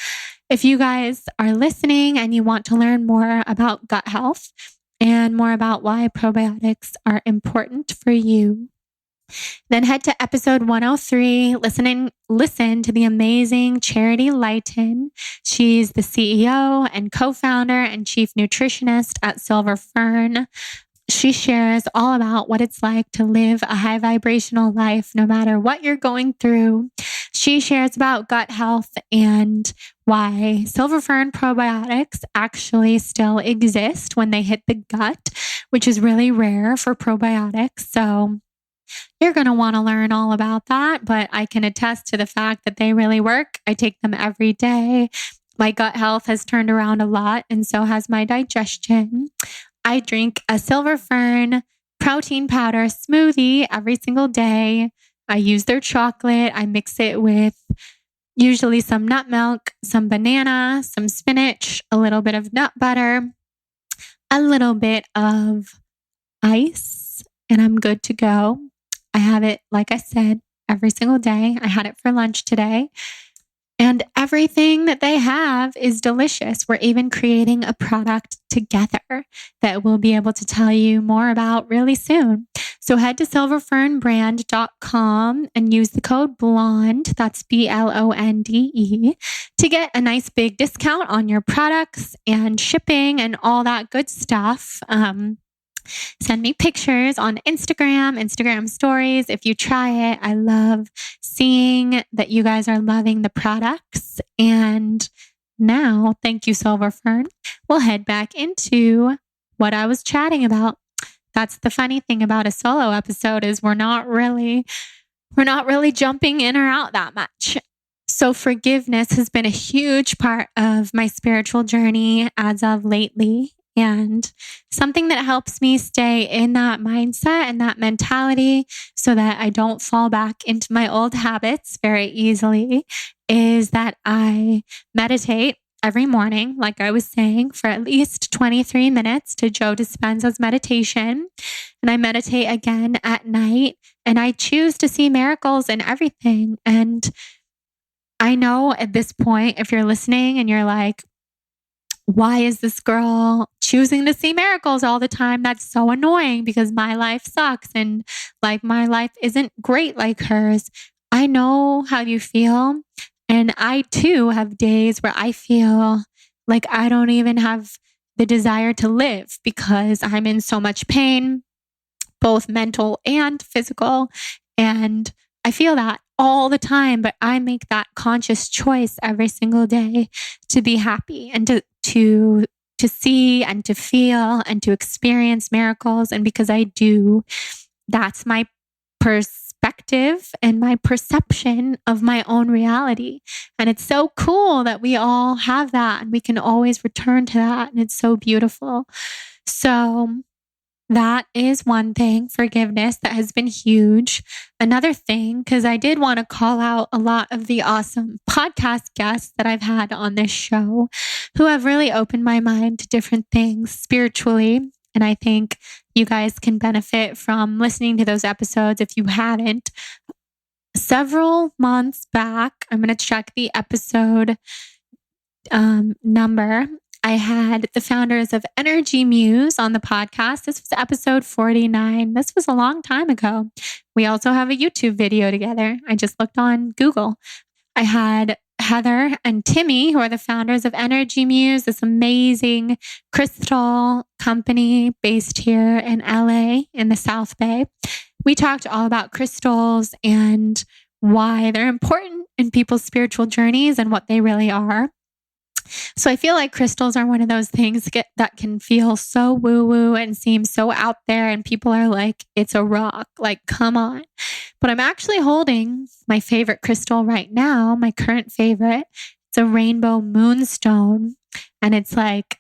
If you guys are listening and you want to learn more about gut health and more about why probiotics are important for you, then head to episode 103. Listen to the amazing Charity Lighton. She's the CEO and co-founder and chief nutritionist at Silver Fern. She shares all about what it's like to live a high vibrational life, no matter what you're going through. She shares about gut health and why Silver Fern probiotics actually still exist when they hit the gut, which is really rare for probiotics. So you're going to want to learn all about that, but I can attest to the fact that they really work. I take them every day. My gut health has turned around a lot, and so has my digestion. I drink a Silver Fern protein powder smoothie every single day. I use their chocolate. I mix it with usually some nut milk, some banana, some spinach, a little bit of nut butter, a little bit of ice, and I'm good to go. I have it, like I said, every single day. I had it for lunch today. And everything that they have is delicious. We're even creating a product together that we'll be able to tell you more about really soon. So head to silverfernbrand.com and use the code BLONDE, that's BLONDE, to get a nice big discount on your products and shipping and all that good stuff. Send me pictures on Instagram stories if you try it. I love seeing that you guys are loving the products. And now, thank you, Silver Fern. We'll head back into what I was chatting about. That's the funny thing about a solo episode is we're not really jumping in or out that much. So forgiveness has been a huge part of my spiritual journey as of lately. And something that helps me stay in that mindset and that mentality so that I don't fall back into my old habits very easily is that I meditate every morning, like I was saying, for at least 23 minutes to Joe Dispenza's meditation. And I meditate again at night, and I choose to see miracles in everything. And I know at this point, if you're listening and you're like, why is this girl choosing to see miracles all the time? That's so annoying because my life sucks and like my life isn't great like hers. I know how you feel. And I too have days where I feel like I don't even have the desire to live because I'm in so much pain, both mental and physical. And I feel that all the time, but I make that conscious choice every single day to be happy and to see and to feel and to experience miracles. And because I do, that's my perspective and my perception of my own reality. And it's so cool that we all have that and we can always return to that. And it's so beautiful. So that is one thing, forgiveness, that has been huge. Another thing, because I did want to call out a lot of the awesome podcast guests that I've had on this show who have really opened my mind to different things spiritually. And I think you guys can benefit from listening to those episodes if you haven't. Several months back, I'm going to check the episode number. I had the founders of Energy Muse on the podcast. This was episode 49. This was a long time ago. We also have a YouTube video together. I just looked on Google. I had Heather and Timmy, who are the founders of Energy Muse, this amazing crystal company based here in LA in the South Bay. We talked all about crystals and why they're important in people's spiritual journeys and what they really are. So I feel like crystals are one of those things that can feel so woo-woo and seem so out there, and people are like, it's a rock, like, come on. But I'm actually holding my favorite crystal right now, my current favorite. It's a rainbow moonstone, and it's like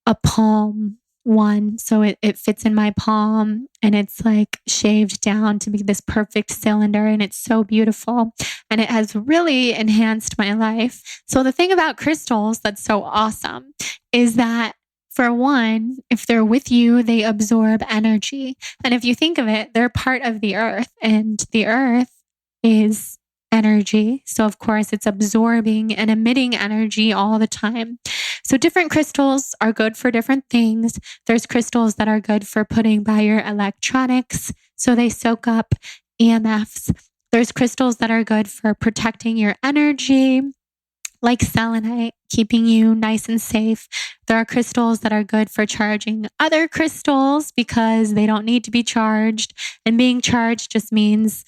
a palm one. So it fits in my palm and it's like shaved down to be this perfect cylinder. And it's so beautiful. And it has really enhanced my life. So the thing about crystals that's so awesome is that, for one, if they're with you, they absorb energy. And if you think of it, they're part of the earth, and the earth is energy. So of course it's absorbing and emitting energy all the time. So different crystals are good for different things. There's crystals that are good for putting by your electronics, so they soak up EMFs. There's crystals that are good for protecting your energy, like selenite, keeping you nice and safe. There are crystals that are good for charging other crystals because they don't need to be charged. And being charged just means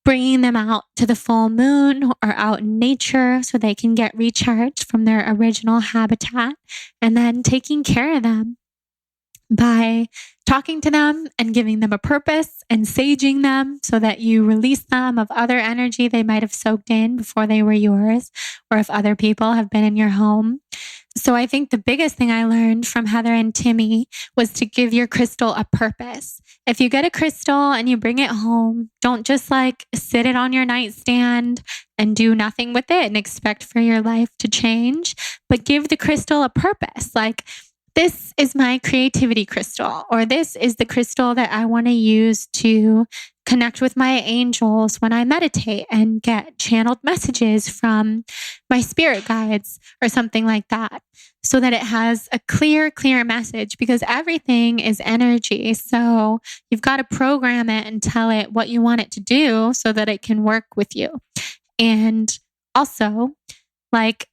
bringing them out to the full moon or out in nature so they can get recharged from their original habitat, and then taking care of them by talking to them and giving them a purpose and saging them so that you release them of other energy they might have soaked in before they were yours, or if other people have been in your home. So I think the biggest thing I learned from Heather and Timmy was to give your crystal a purpose. If you get a crystal and you bring it home, don't just like sit it on your nightstand and do nothing with it and expect for your life to change, but give the crystal a purpose. Like, this is my creativity crystal, or this is the crystal that I want to use to connect with my angels when I meditate and get channeled messages from my spirit guides or something like that, so that it has a clear message, because everything is energy. So you've got to program it and tell it what you want it to do so that it can work with you. And also, like,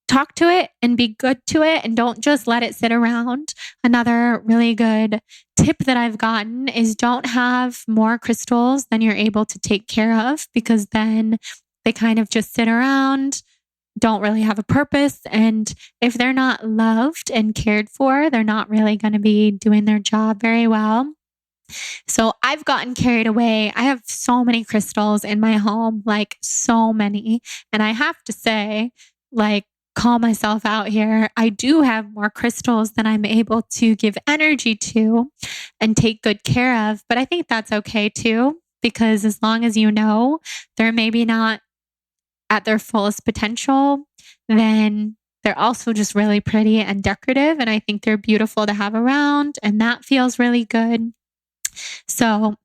talk to it and be good to it, and don't just let it sit around. Another really good tip that I've gotten is don't have more crystals than you're able to take care of, because then they kind of just sit around, don't really have a purpose. And if they're not loved and cared for, they're not really going to be doing their job very well. So I've gotten carried away. I have so many crystals in my home, like so many. And I have to say, like, call myself out here, I do have more crystals than I'm able to give energy to and take good care of. But I think that's okay too, because as long as you know they're maybe not at their fullest potential, then they're also just really pretty and decorative. And I think they're beautiful to have around, and that feels really good. So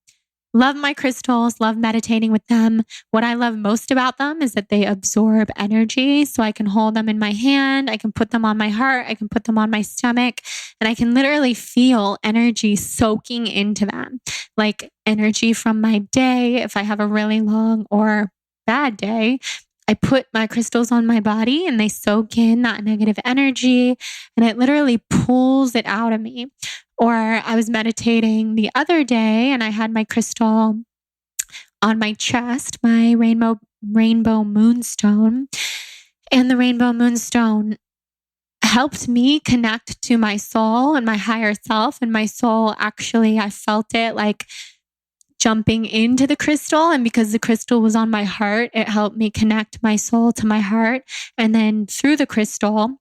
love my crystals, love meditating with them. What I love most about them is that they absorb energy. So I can hold them in my hand, I can put them on my heart, I can put them on my stomach, and I can literally feel energy soaking into them. Like energy from my day. If I have a really long or bad day, I put my crystals on my body and they soak in that negative energy, and it literally pulls it out of me. Or I was meditating the other day and I had my crystal on my chest, my rainbow moonstone. And the rainbow moonstone helped me connect to my soul and my higher self. And my soul, actually, I felt it like jumping into the crystal. And because the crystal was on my heart, it helped me connect my soul to my heart. And then through the crystal,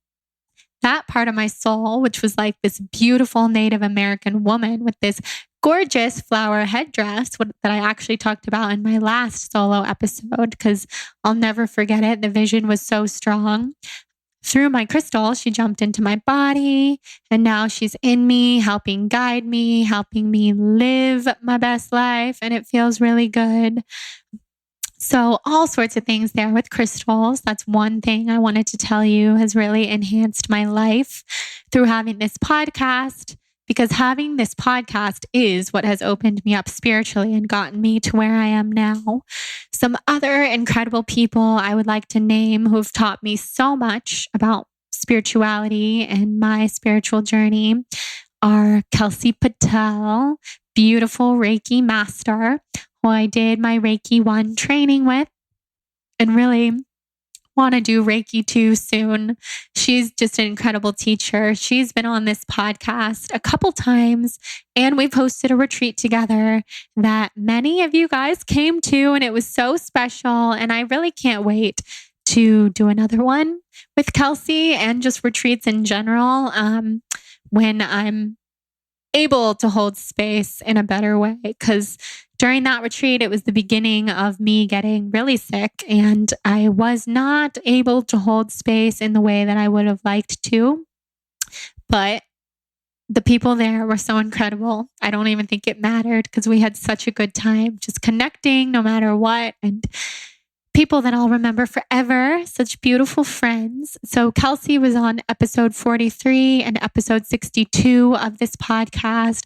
that part of my soul, which was like this beautiful Native American woman with this gorgeous flower headdress that I actually talked about in my last solo episode, because I'll never forget it. The vision was so strong. Through my crystal, she jumped into my body, and now she's in me, helping guide me, helping me live my best life. And it feels really good. So all sorts of things there with crystals. That's one thing I wanted to tell you has really enhanced my life through having this podcast, because having this podcast is what has opened me up spiritually and gotten me to where I am now. Some other incredible people I would like to name who have taught me so much about spirituality and my spiritual journey are Kelsey Patel, beautiful Reiki master, who I did my Reiki 1 training with, and really want to do Reiki 2 soon. She's just an incredible teacher. She's been on this podcast a couple times, and we've hosted a retreat together that many of you guys came to, and it was so special. And I really can't wait to do another one with Kelsey, and just retreats in general when I'm able to hold space in a better way. Because during that retreat, it was the beginning of me getting really sick, and I was not able to hold space in the way that I would have liked to. But the people there were so incredible. I don't even think it mattered because we had such a good time just connecting no matter what. And people that I'll remember forever, such beautiful friends. So Kelsey was on episode 43 and episode 62 of this podcast.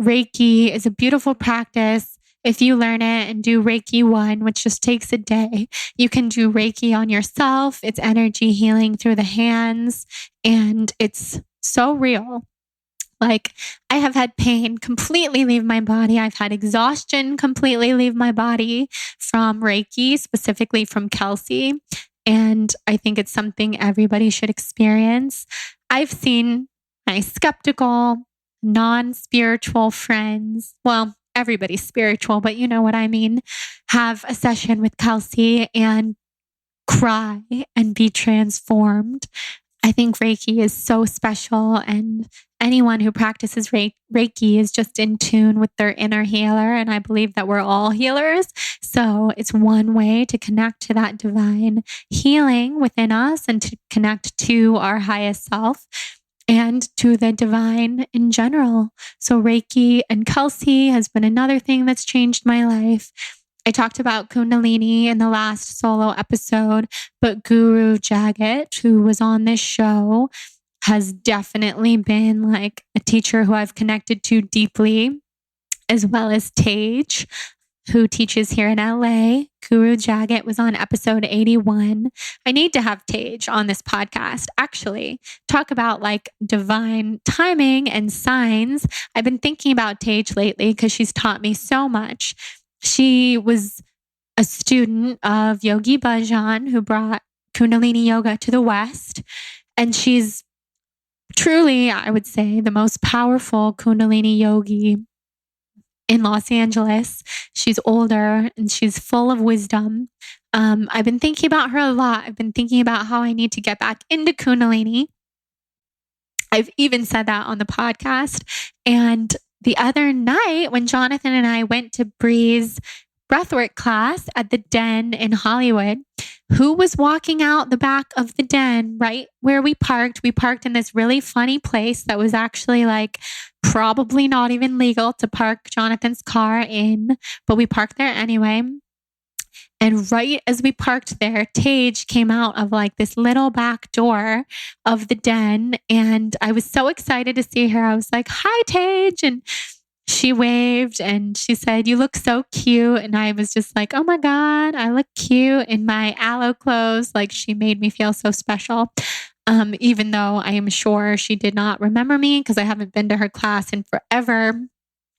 Reiki is a beautiful practice. If you learn it and do Reiki 1, which just takes a day, you can do Reiki on yourself. It's energy healing through the hands, and it's so real. Like, I have had pain completely leave my body. I've had exhaustion completely leave my body from Reiki, specifically from Kelsey. And I think it's something everybody should experience. I've seen my skeptical, non-spiritual friends, well, everybody's spiritual, but you know what I mean, have a session with Kelsey and cry and be transformed. I think Reiki is so special, and anyone who practices Reiki is just in tune with their inner healer. And I believe that we're all healers. So it's one way to connect to that divine healing within us and to connect to our highest self and to the divine in general. So Reiki and Kelsey has been another thing that's changed my life. I talked about Kundalini in the last solo episode, but Guru Jagat, who was on this show, has definitely been like a teacher who I've connected to deeply, as well as Tej, who teaches here in LA. Guru Jagat was on episode 81. I need to have Tej on this podcast, actually. Talk about like divine timing and signs. I've been thinking about Tej lately because she's taught me so much. She was a student of Yogi Bhajan, who brought Kundalini Yoga to the West. And she's truly, I would say, the most powerful Kundalini yogi in Los Angeles. She's older and she's full of wisdom. I've been thinking about her a lot. I've been thinking about how I need to get back into Kundalini. I've even said that on the podcast. And the other night when Jonathan and I went to Bree's breathwork class at the Den in Hollywood, who was walking out the back of the Den right where we parked? We parked in this really funny place that was actually like probably not even legal to park Jonathan's car in, but we parked there anyway. And right as we parked there, Tej came out of like this little back door of the Den. And I was so excited to see her. I was like, "Hi, Tej." And she waved and she said, "You look so cute." And I was just like, "Oh my God, I look cute in my aloe clothes." Like, she made me feel so special. Even though I am sure she did not remember me because I haven't been to her class in forever.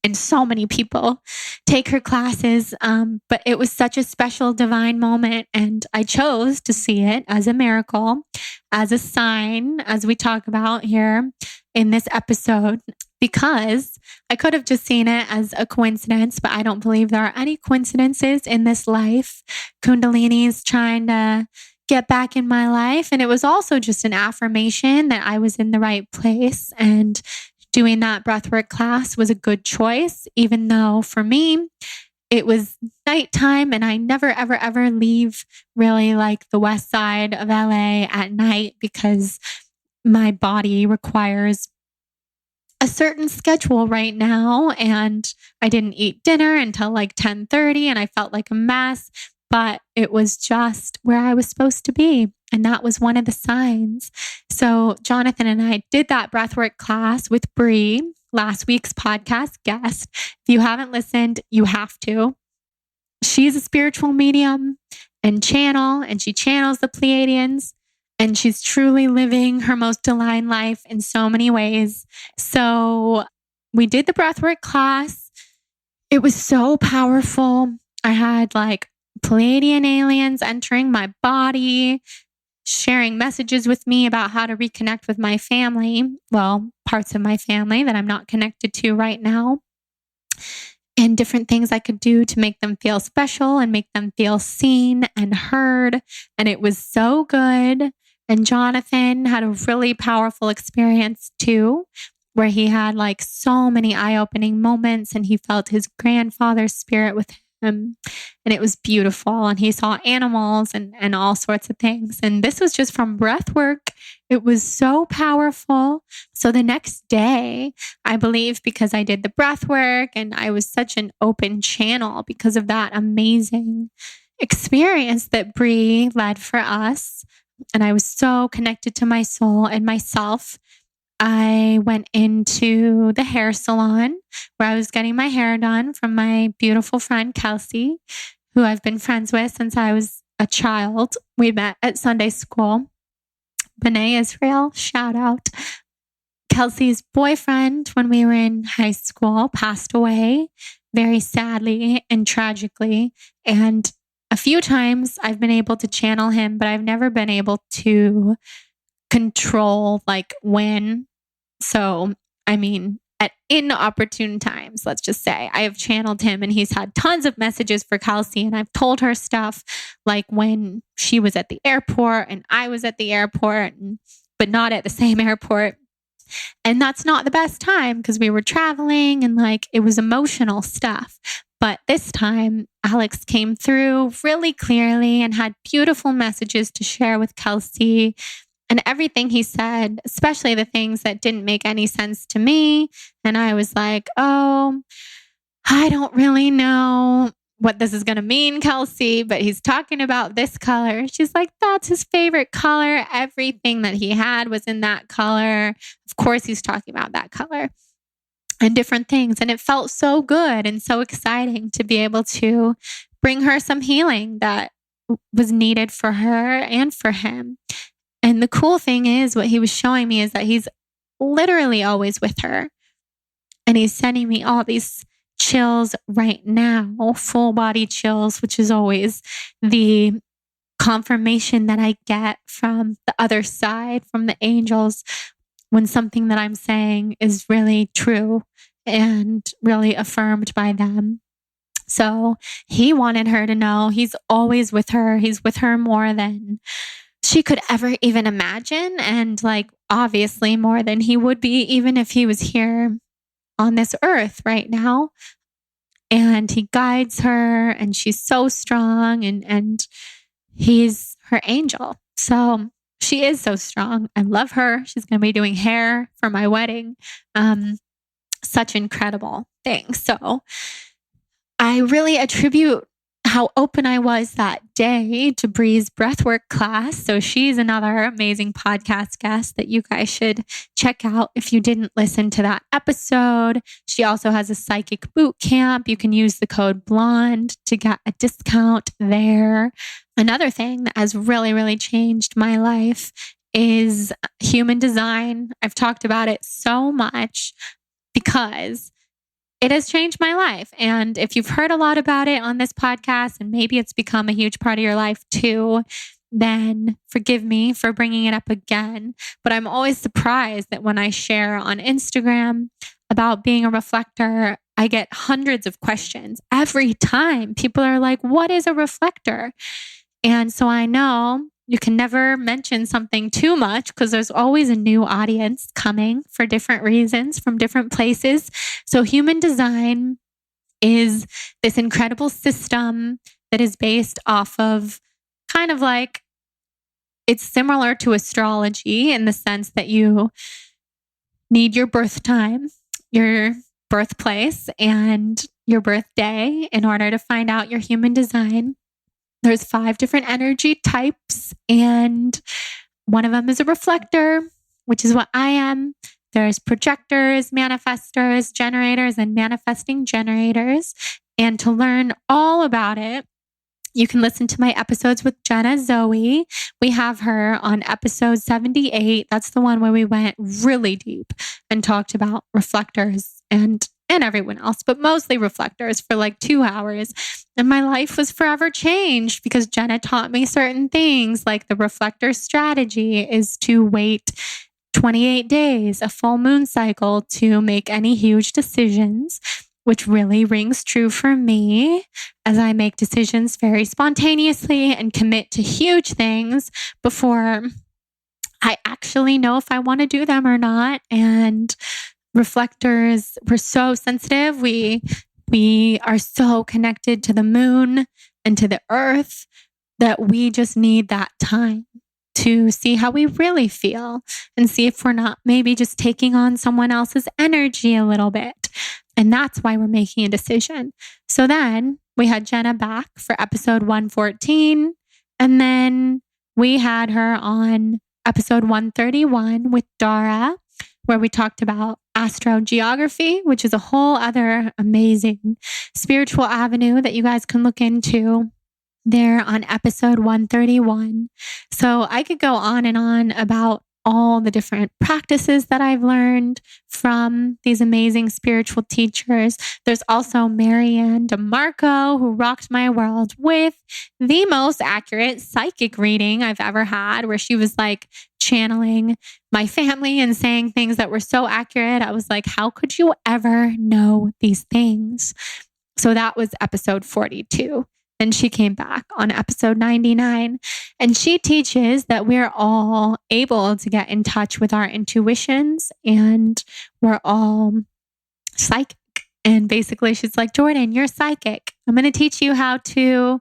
And so many people take her classes. But it was such a special divine moment. And I chose to see it as a miracle, as a sign, as we talk about here in this episode, because I could have just seen it as a coincidence, but I don't believe there are any coincidences in this life. Kundalini is trying to get back in my life. And it was also just an affirmation that I was in the right place, and doing that breathwork class was a good choice, even though for me, it was nighttime and I never, ever, ever leave really like the west side of LA at night because my body requires a certain schedule right now. And I didn't eat dinner until like 10:30 and I felt like a mess, but it was just where I was supposed to be. And that was one of the signs. So Jonathan and I did that breathwork class with Bree, last week's podcast guest. If you haven't listened, you have to. She's a spiritual medium and channel, and she channels the Pleiadians, and she's truly living her most divine life in so many ways. So we did the breathwork class. It was so powerful. I had like Pleiadian aliens entering my body, sharing messages with me about how to reconnect with my family. Well, parts of my family that I'm not connected to right now. And different things I could do to make them feel special and make them feel seen and heard. And it was so good. And Jonathan had a really powerful experience too. where he had like so many eye-opening moments and he felt his grandfather's spirit with him. And it was beautiful. And he saw animals and all sorts of things. And this was just from breath work. It was so powerful. So the next day, I believe because I did the breath work and I was such an open channel because of that amazing experience that Bree led for us. And I was so connected to my soul and myself. I went into the hair salon where I was getting my hair done from my beautiful friend, Kelsey, who I've been friends with since I was a child. We met at Sunday school. B'nai Israel, shout out. Kelsey's boyfriend, when we were in high school, passed away very sadly and tragically. And a few times I've been able to channel him, but I've never been able to control like when. So, I mean, at inopportune times, let's just say, I have channeled him and he's had tons of messages for Kelsey. And I've told her stuff like when she was at the airport and I was at the airport, but not at the same airport. And that's not the best time because we were traveling and like it was emotional stuff. But this time, Alex came through really clearly and had beautiful messages to share with Kelsey. And everything he said, especially the things that didn't make any sense to me. And I was like, oh, I don't really know what this is going to mean, Kelsey, but he's talking about this color. She's like, that's his favorite color. Everything that he had was in that color. Of course, he's talking about that color and different things. And it felt so good and so exciting to be able to bring her some healing that was needed for her and for him. And the cool thing is, what he was showing me is that he's literally always with her. And he's sending me all these chills right now, full body chills, which is always the confirmation that I get from the other side, from the angels, when something that I'm saying is really true and really affirmed by them. So he wanted her to know he's always with her. He's with her more than she could ever even imagine. And like, obviously more than he would be, even if he was here on this earth right now. And he guides her and she's so strong and he's her angel. So she is so strong. I love her. She's going to be doing hair for my wedding. Such incredible things. So I really attribute how open I was that day to Bree's breathwork class. So she's another amazing podcast guest that you guys should check out if you didn't listen to that episode. She also has a psychic boot camp. You can use the code BLONDE to get a discount there. Another thing that has really, really changed my life is human design. I've talked about it so much because it has changed my life. And if you've heard a lot about it on this podcast, and maybe it's become a huge part of your life too, then forgive me for bringing it up again. But I'm always surprised that when I share on Instagram about being a reflector, I get hundreds of questions every time. People are like, what is a reflector? And so I know you can never mention something too much because there's always a new audience coming for different reasons from different places. So human design is this incredible system that is based off of kind of like, it's similar to astrology in the sense that you need your birth time, your birthplace, and your birthday in order to find out your human design. There's 5 different energy types, and one of them is a reflector, which is what I am. There's projectors, manifestors, generators, and manifesting generators. And to learn all about it, you can listen to my episodes with Jenna Zoe. We have her on episode 78. That's the one where we went really deep and talked about reflectors and everyone else, but mostly reflectors for like 2 hours. And my life was forever changed because Jenna taught me certain things, like the reflector strategy is to wait 28 days, a full moon cycle, to make any huge decisions, which really rings true for me as I make decisions very spontaneously and commit to huge things before I actually know if I want to do them or not. And reflectors, we're so sensitive. We are so connected to the moon and to the earth that we just need that time to see how we really feel and see if we're not maybe just taking on someone else's energy a little bit. And that's why we're making a decision. So then we had Jenna back for episode 114. And then we had her on episode 131 with Dara, where we talked about astrogeography, which is a whole other amazing spiritual avenue that you guys can look into there on episode 131. So I could go on and on about all the different practices that I've learned from these amazing spiritual teachers. There's also Marianne DeMarco, who rocked my world with the most accurate psychic reading I've ever had, where she was like channeling my family and saying things that were so accurate. I was like, how could you ever know these things? So that was episode 42. And she came back on episode 99. And she teaches that we're all able to get in touch with our intuitions and we're all psychic. And basically, she's like, Jordan, you're psychic. I'm going to teach you how to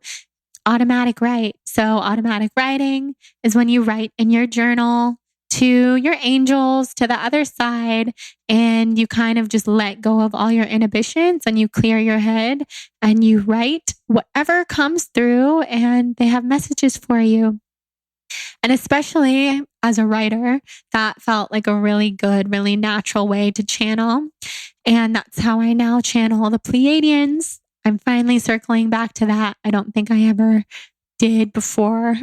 automatic write. So, automatic writing is when you write in your journal to your angels, to the other side, and you kind of just let go of all your inhibitions and you clear your head and you write whatever comes through, and they have messages for you. And especially as a writer, that felt like a really good, really natural way to channel. And that's how I now channel the Pleiadians. I'm finally circling back to that. I don't think I ever did before.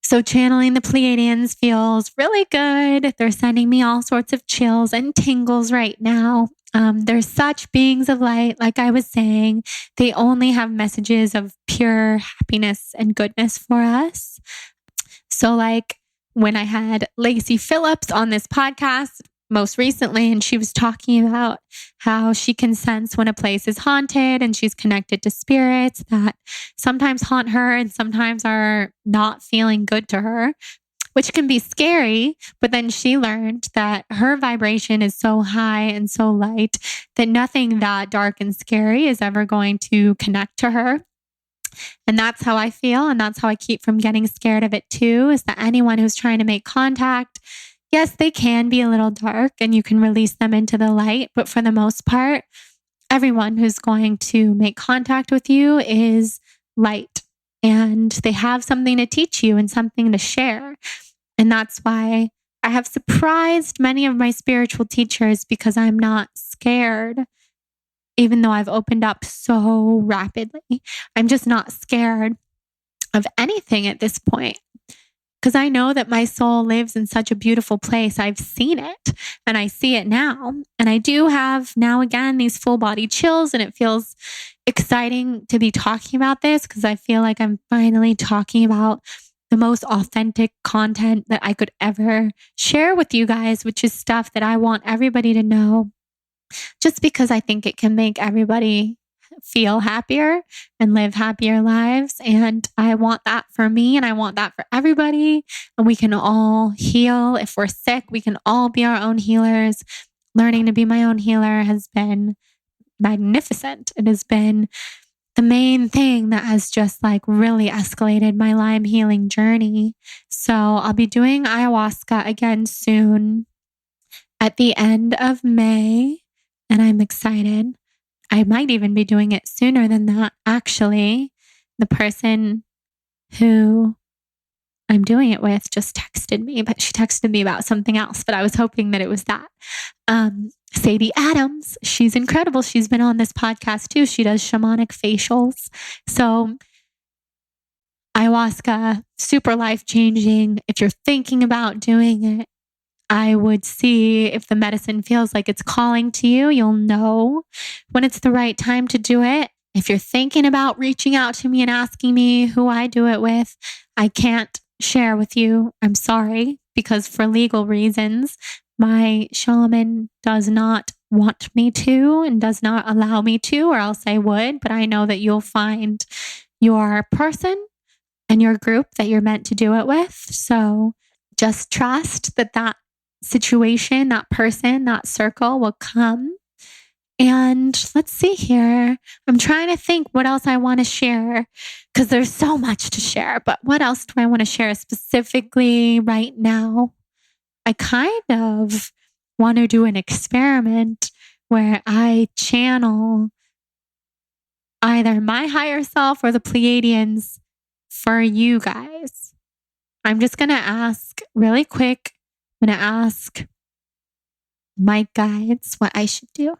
So channeling the Pleiadians feels really good. They're sending me all sorts of chills and tingles right now. They're such beings of light. Like I was saying, they only have messages of pure happiness and goodness for us. So like when I had Lacey Phillips on this podcast most recently, and she was talking about how she can sense when a place is haunted and she's connected to spirits that sometimes haunt her and sometimes are not feeling good to her, which can be scary. But then she learned that her vibration is so high and so light that nothing that dark and scary is ever going to connect to her. And that's how I feel. And that's how I keep from getting scared of it too, is that anyone who's trying to make contact, yes, they can be a little dark and you can release them into the light. But for the most part, everyone who's going to make contact with you is light and they have something to teach you and something to share. And that's why I have surprised many of my spiritual teachers, because I'm not scared. Even though I've opened up so rapidly, I'm just not scared of anything at this point. Because I know that my soul lives in such a beautiful place. I've seen it and I see it now. And I do have now again these full body chills, and it feels exciting to be talking about this because I feel like I'm finally talking about the most authentic content that I could ever share with you guys, which is stuff that I want everybody to know, just because I think it can make everybody feel happier and live happier lives. And I want that for me and I want that for everybody. And we can all heal. If we're sick, we can all be our own healers. Learning to be my own healer has been magnificent. It has been the main thing that has just like really escalated my Lyme healing journey. So I'll be doing ayahuasca again soon at the end of May. And I'm excited. I might even be doing it sooner than that. Actually, the person who I'm doing it with just texted me, but she texted me about something else, but I was hoping that it was that. Sadie Adams, she's incredible. She's been on this podcast too. She does shamanic facials. So ayahuasca, super life-changing. If you're thinking about doing it, I would see if the medicine feels like it's calling to you. You'll know when it's the right time to do it. If you're thinking about reaching out to me and asking me who I do it with, I can't share with you. I'm sorry, because for legal reasons, my shaman does not want me to and does not allow me to, or else I would. But I know that you'll find your person and your group that you're meant to do it with. So just trust that situation, that person, that circle will come. And let's see here. I'm trying to think what else I want to share because there's so much to share. But what else do I want to share specifically right now? I kind of want to do an experiment where I channel either my higher self or the Pleiadians for you guys. I'm just going to ask really quick. I'm going to ask my guides what I should do.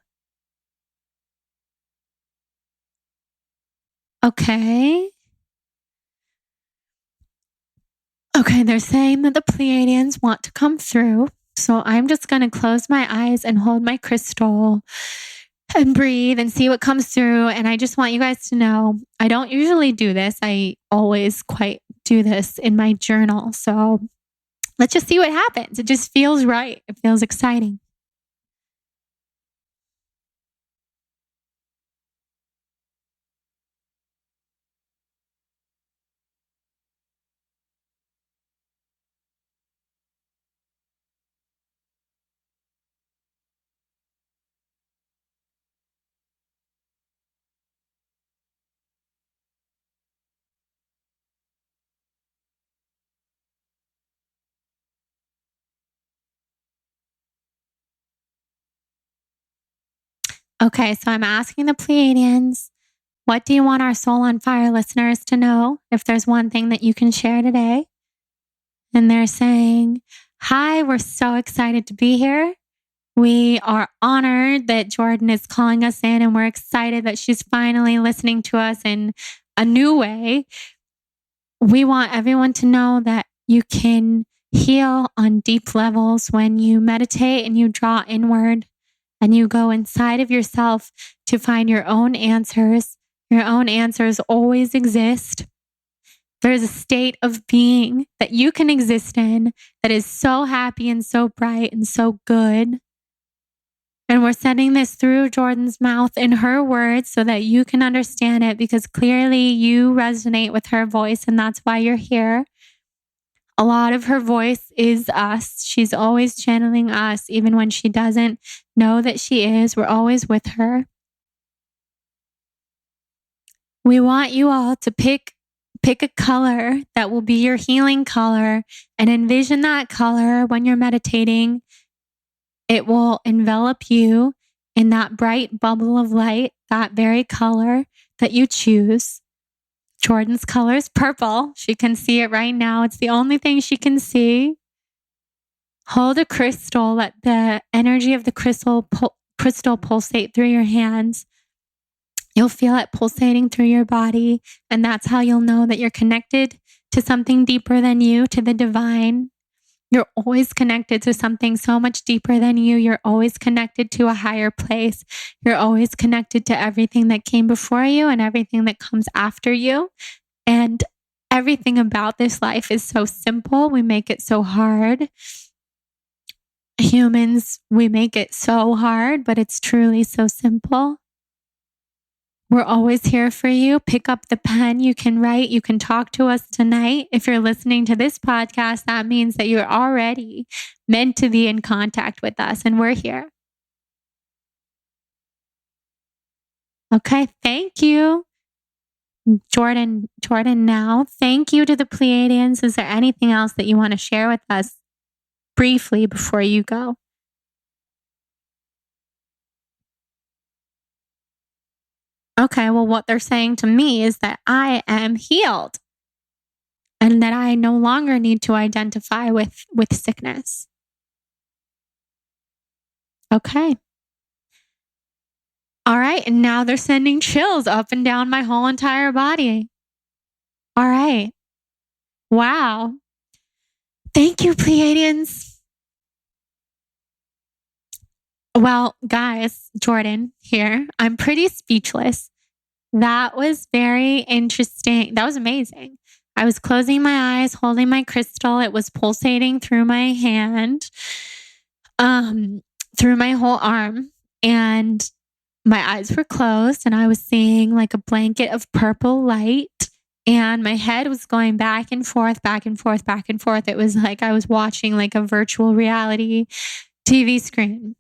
Okay. Okay, they're saying that the Pleiadians want to come through. So I'm just going to close my eyes and hold my crystal and breathe and see what comes through. And I just want you guys to know, I don't usually do this. I always quite do this in my journal. So let's just see what happens. It just feels right. It feels exciting. Okay, so I'm asking the Pleiadians, what do you want our Soul on Fire listeners to know? If there's one thing that you can share today. And they're saying, hi, we're so excited to be here. We are honored that Jordan is calling us in, and we're excited that she's finally listening to us in a new way. We want everyone to know that you can heal on deep levels when you meditate and you draw inward and you go inside of yourself to find your own answers. Your own answers always exist. There's a state of being that you can exist in that is so happy and so bright and so good. And we're sending this through Jordan's mouth in her words so that you can understand it, because clearly you resonate with her voice and that's why you're here. A lot of her voice is us. She's always channeling us, even when she doesn't know that she is. We're always with her. We want you all to pick a color that will be your healing color and envision that color when you're meditating. It will envelop you in that bright bubble of light, that very color that you choose. Jordan's color is purple. She can see it right now. It's the only thing she can see. Hold a crystal. Let the energy of the crystal pulsate through your hands. You'll feel it pulsating through your body. And that's how you'll know that you're connected to something deeper than you, to the divine. You're always connected to something so much deeper than you. You're always connected to a higher place. You're always connected to everything that came before you and everything that comes after you. And everything about this life is so simple. We make it so hard. Humans, we make it so hard, but it's truly so simple. We're always here for you. Pick up the pen. You can write. You can talk to us tonight. If you're listening to this podcast, that means that you're already meant to be in contact with us, and we're here. Okay, thank you. Jordan, now, thank you to the Pleiadians. Is there anything else that you want to share with us briefly before you go? Okay, well, what they're saying to me is that I am healed and that I no longer need to identify with sickness. Okay. All right, and now they're sending chills up and down my whole entire body. All right. Wow. Thank you, Pleiadians. Well, guys, Jordan here. I'm pretty speechless. That was very interesting. That was amazing. I was closing my eyes, holding my crystal. It was pulsating through my hand, through my whole arm. And my eyes were closed and I was seeing like a blanket of purple light And my head was going back and forth, back and forth, back and forth. It was like I was watching like a virtual reality TV screen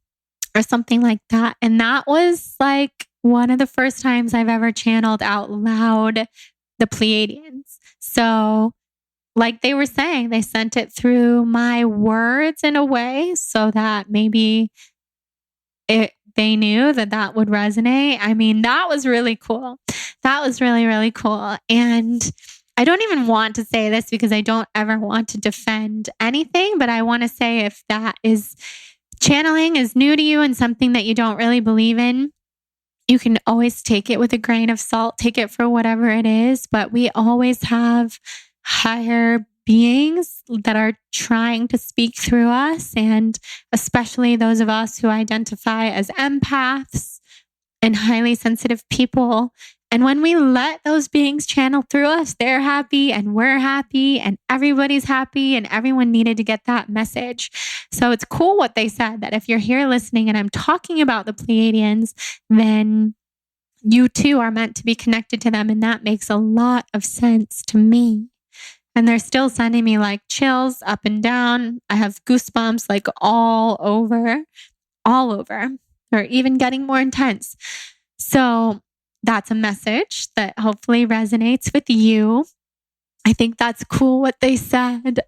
or something like that. And that was like one of the first times I've ever channeled out loud the Pleiadians. So like they were saying, they sent it through my words in a way so that maybe they knew that would resonate. I mean, that was really cool. That was really, really cool. And I don't even want to say this because I don't ever want to defend anything, but I want to say if that is channeling is new to you and something that you don't really believe in, you can always take it with a grain of salt, take it for whatever it is. But we always have higher beings that are trying to speak through us, and especially those of us who identify as empaths and highly sensitive people. And when we let those beings channel through us, they're happy and we're happy and everybody's happy, and everyone needed to get that message. So it's cool what they said, that if you're here listening and I'm talking about the Pleiadians, then you too are meant to be connected to them. And that makes a lot of sense to me. And they're still sending me like chills up and down. I have goosebumps like all over. They're even getting more intense. So that's a message that hopefully resonates with you. I think that's cool what they said.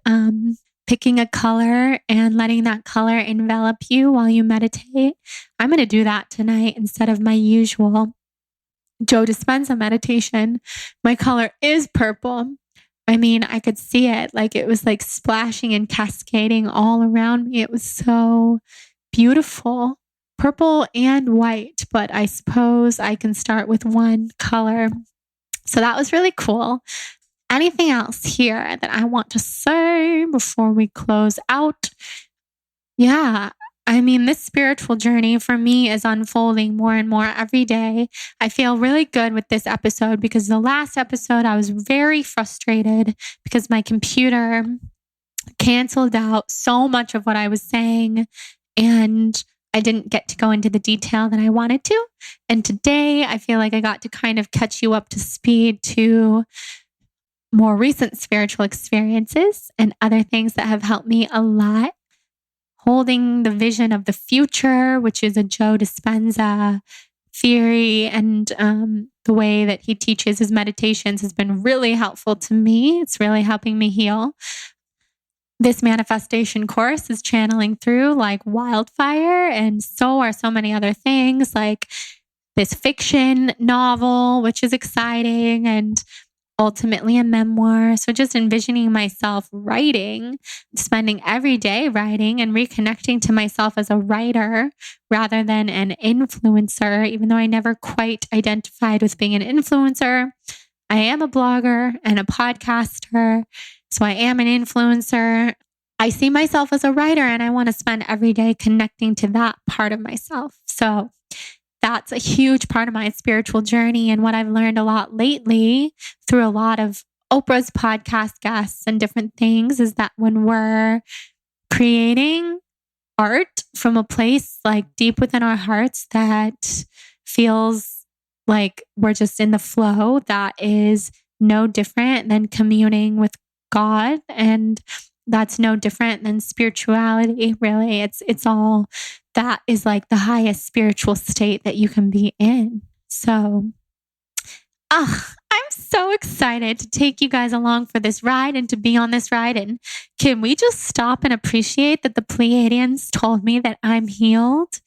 Picking a color and letting that color envelop you while you meditate. I'm going to do that tonight instead of my usual Joe Dispenza meditation. My color is purple. I mean, I could see it. Like it was like splashing and cascading all around me. It was so beautiful. Purple and white, but I suppose I can start with one color. So that was really cool. Anything else here that I want to say before we close out? Yeah. I mean, this spiritual journey for me is unfolding more and more every day. I feel really good with this episode because the last episode I was very frustrated because my computer canceled out so much of what I was saying, and I didn't get to go into the detail that I wanted to. And today I feel like I got to kind of catch you up to speed to more recent spiritual experiences and other things that have helped me a lot. Holding the vision of the future, which is a Joe Dispenza theory, and the way that he teaches his meditations has been really helpful to me. It's really helping me heal. This manifestation course is channeling through like wildfire, and so are so many other things like this fiction novel, which is exciting, and ultimately a memoir. So just envisioning myself writing, spending every day writing and reconnecting to myself as a writer rather than an influencer, even though I never quite identified with being an influencer. I am a blogger and a podcaster, so I am an influencer. I see myself as a writer, and I want to spend every day connecting to that part of myself. So that's a huge part of my spiritual journey. And what I've learned a lot lately through a lot of Oprah's podcast guests and different things is that when we're creating art from a place like deep within our hearts that feels like we're just in the flow, that is no different than communing with God. And that's no different than spirituality, really. It's all that is like the highest spiritual state that you can be in. So, I'm so excited to take you guys along for this ride and to be on this ride. And can we just stop and appreciate that the Pleiadians told me that I'm healed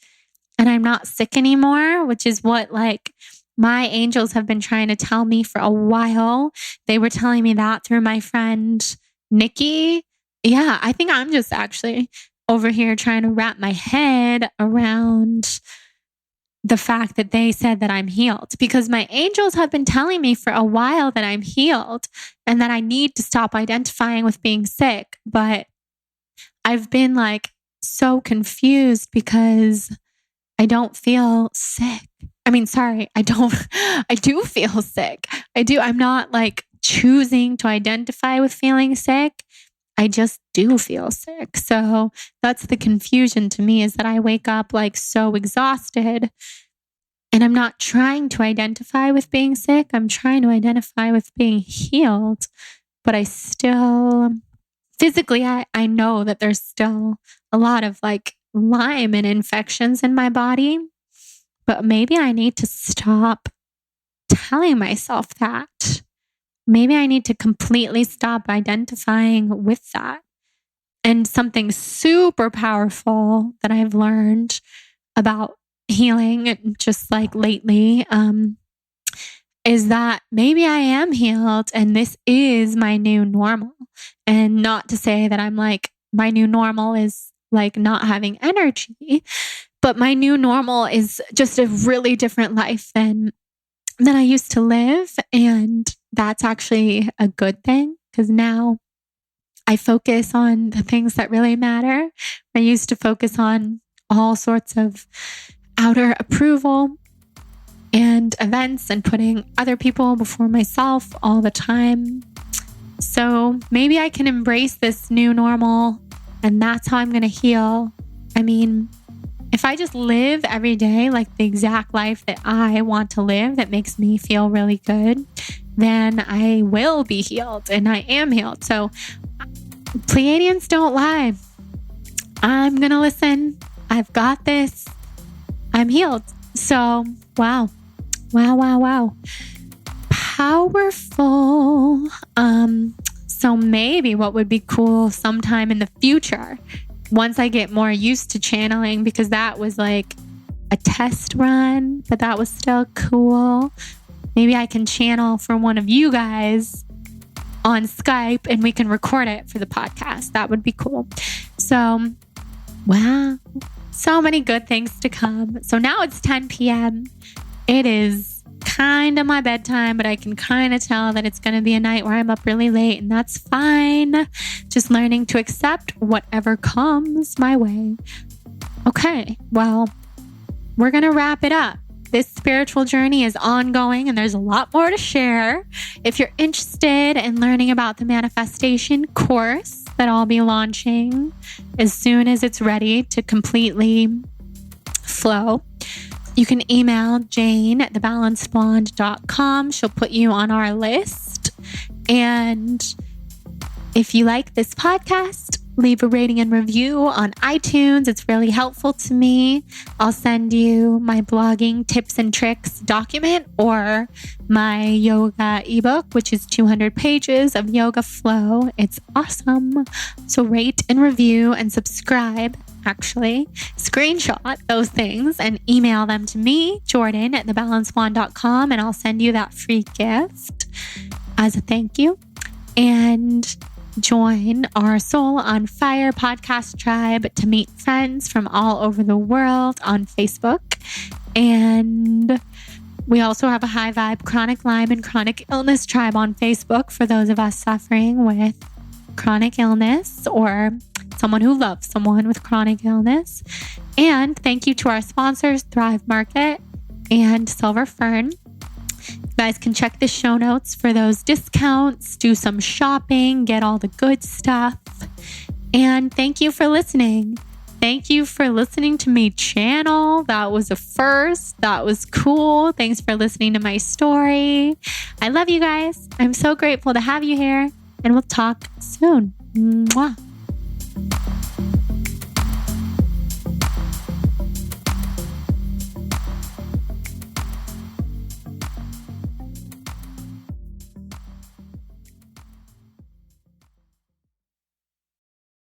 and I'm not sick anymore, which is what like my angels have been trying to tell me for a while. They were telling me that through my friend Nikki. Yeah, I think I'm just actually over here trying to wrap my head around the fact that they said that I'm healed, because my angels have been telling me for a while that I'm healed and that I need to stop identifying with being sick. But I've been like so confused because I don't feel sick. I mean, sorry, I do feel sick. I do. I'm not like choosing to identify with feeling sick. I just do feel sick. So that's the confusion to me, is that I wake up like so exhausted And I'm not trying to identify with being sick. I'm trying to identify with being healed. But I still, physically, I know that there's still a lot of like Lyme and infections in my body. But maybe I need to stop telling myself that. Maybe I need to completely stop identifying with that. And something super powerful that I've learned about healing just like lately is that maybe I am healed and this is my new normal. And not to say that I'm like, my new normal is like not having energy, but my new normal is just a really different life than I used to live. And that's actually a good thing because now I focus on the things that really matter. I used to focus on all sorts of outer approval and events and putting other people before myself all the time. So maybe I can embrace this new normal and that's how I'm going to heal. I mean, if I just live every day like the exact life that I want to live that makes me feel really good, then I will be healed and I am healed. So Pleiadians don't lie. I'm going to listen. I've got this. I'm healed. So, wow. Powerful. So maybe what would be cool sometime in the future, once I get more used to channeling, because that was like a test run, but that was still cool. Maybe I can channel for one of you guys on Skype and we can record it for the podcast. That would be cool. So, wow. So many good things to come. So now it's 10 p.m. It is kind of my bedtime, but I can kind of tell that it's going to be a night where I'm up really late, and that's fine. Just learning to accept whatever comes my way. Okay, well, we're going to wrap it up. This spiritual journey is ongoing and there's a lot more to share. If you're interested in learning about the manifestation course that I'll be launching as soon as it's ready to completely flow, you can email Jane at thebalancedblonde.com. She'll put you on our list. And if you like this podcast, leave a rating and review on iTunes. It's really helpful to me. I'll send you my blogging tips and tricks document or my yoga ebook, which is 200 pages of yoga flow. It's awesome. So rate and review and subscribe. Actually, screenshot those things and email them to me, Jordan at thebalancedblonde.com, and I'll send you that free gift as a thank you. And join our Soul on Fire podcast tribe to meet friends from all over the world on Facebook. And we also have a high vibe chronic Lyme and chronic illness tribe on Facebook for those of us suffering with chronic illness or someone who loves someone with chronic illness. And thank you to our sponsors, Thrive Market and Silver Fern. You guys can check the show notes for those discounts, do some shopping, get all the good stuff. And thank you for listening. Thank you for listening to me channel. That was a first. That was cool. Thanks for listening to my story. I love you guys. I'm so grateful to have you here, and we'll talk soon. Mwah.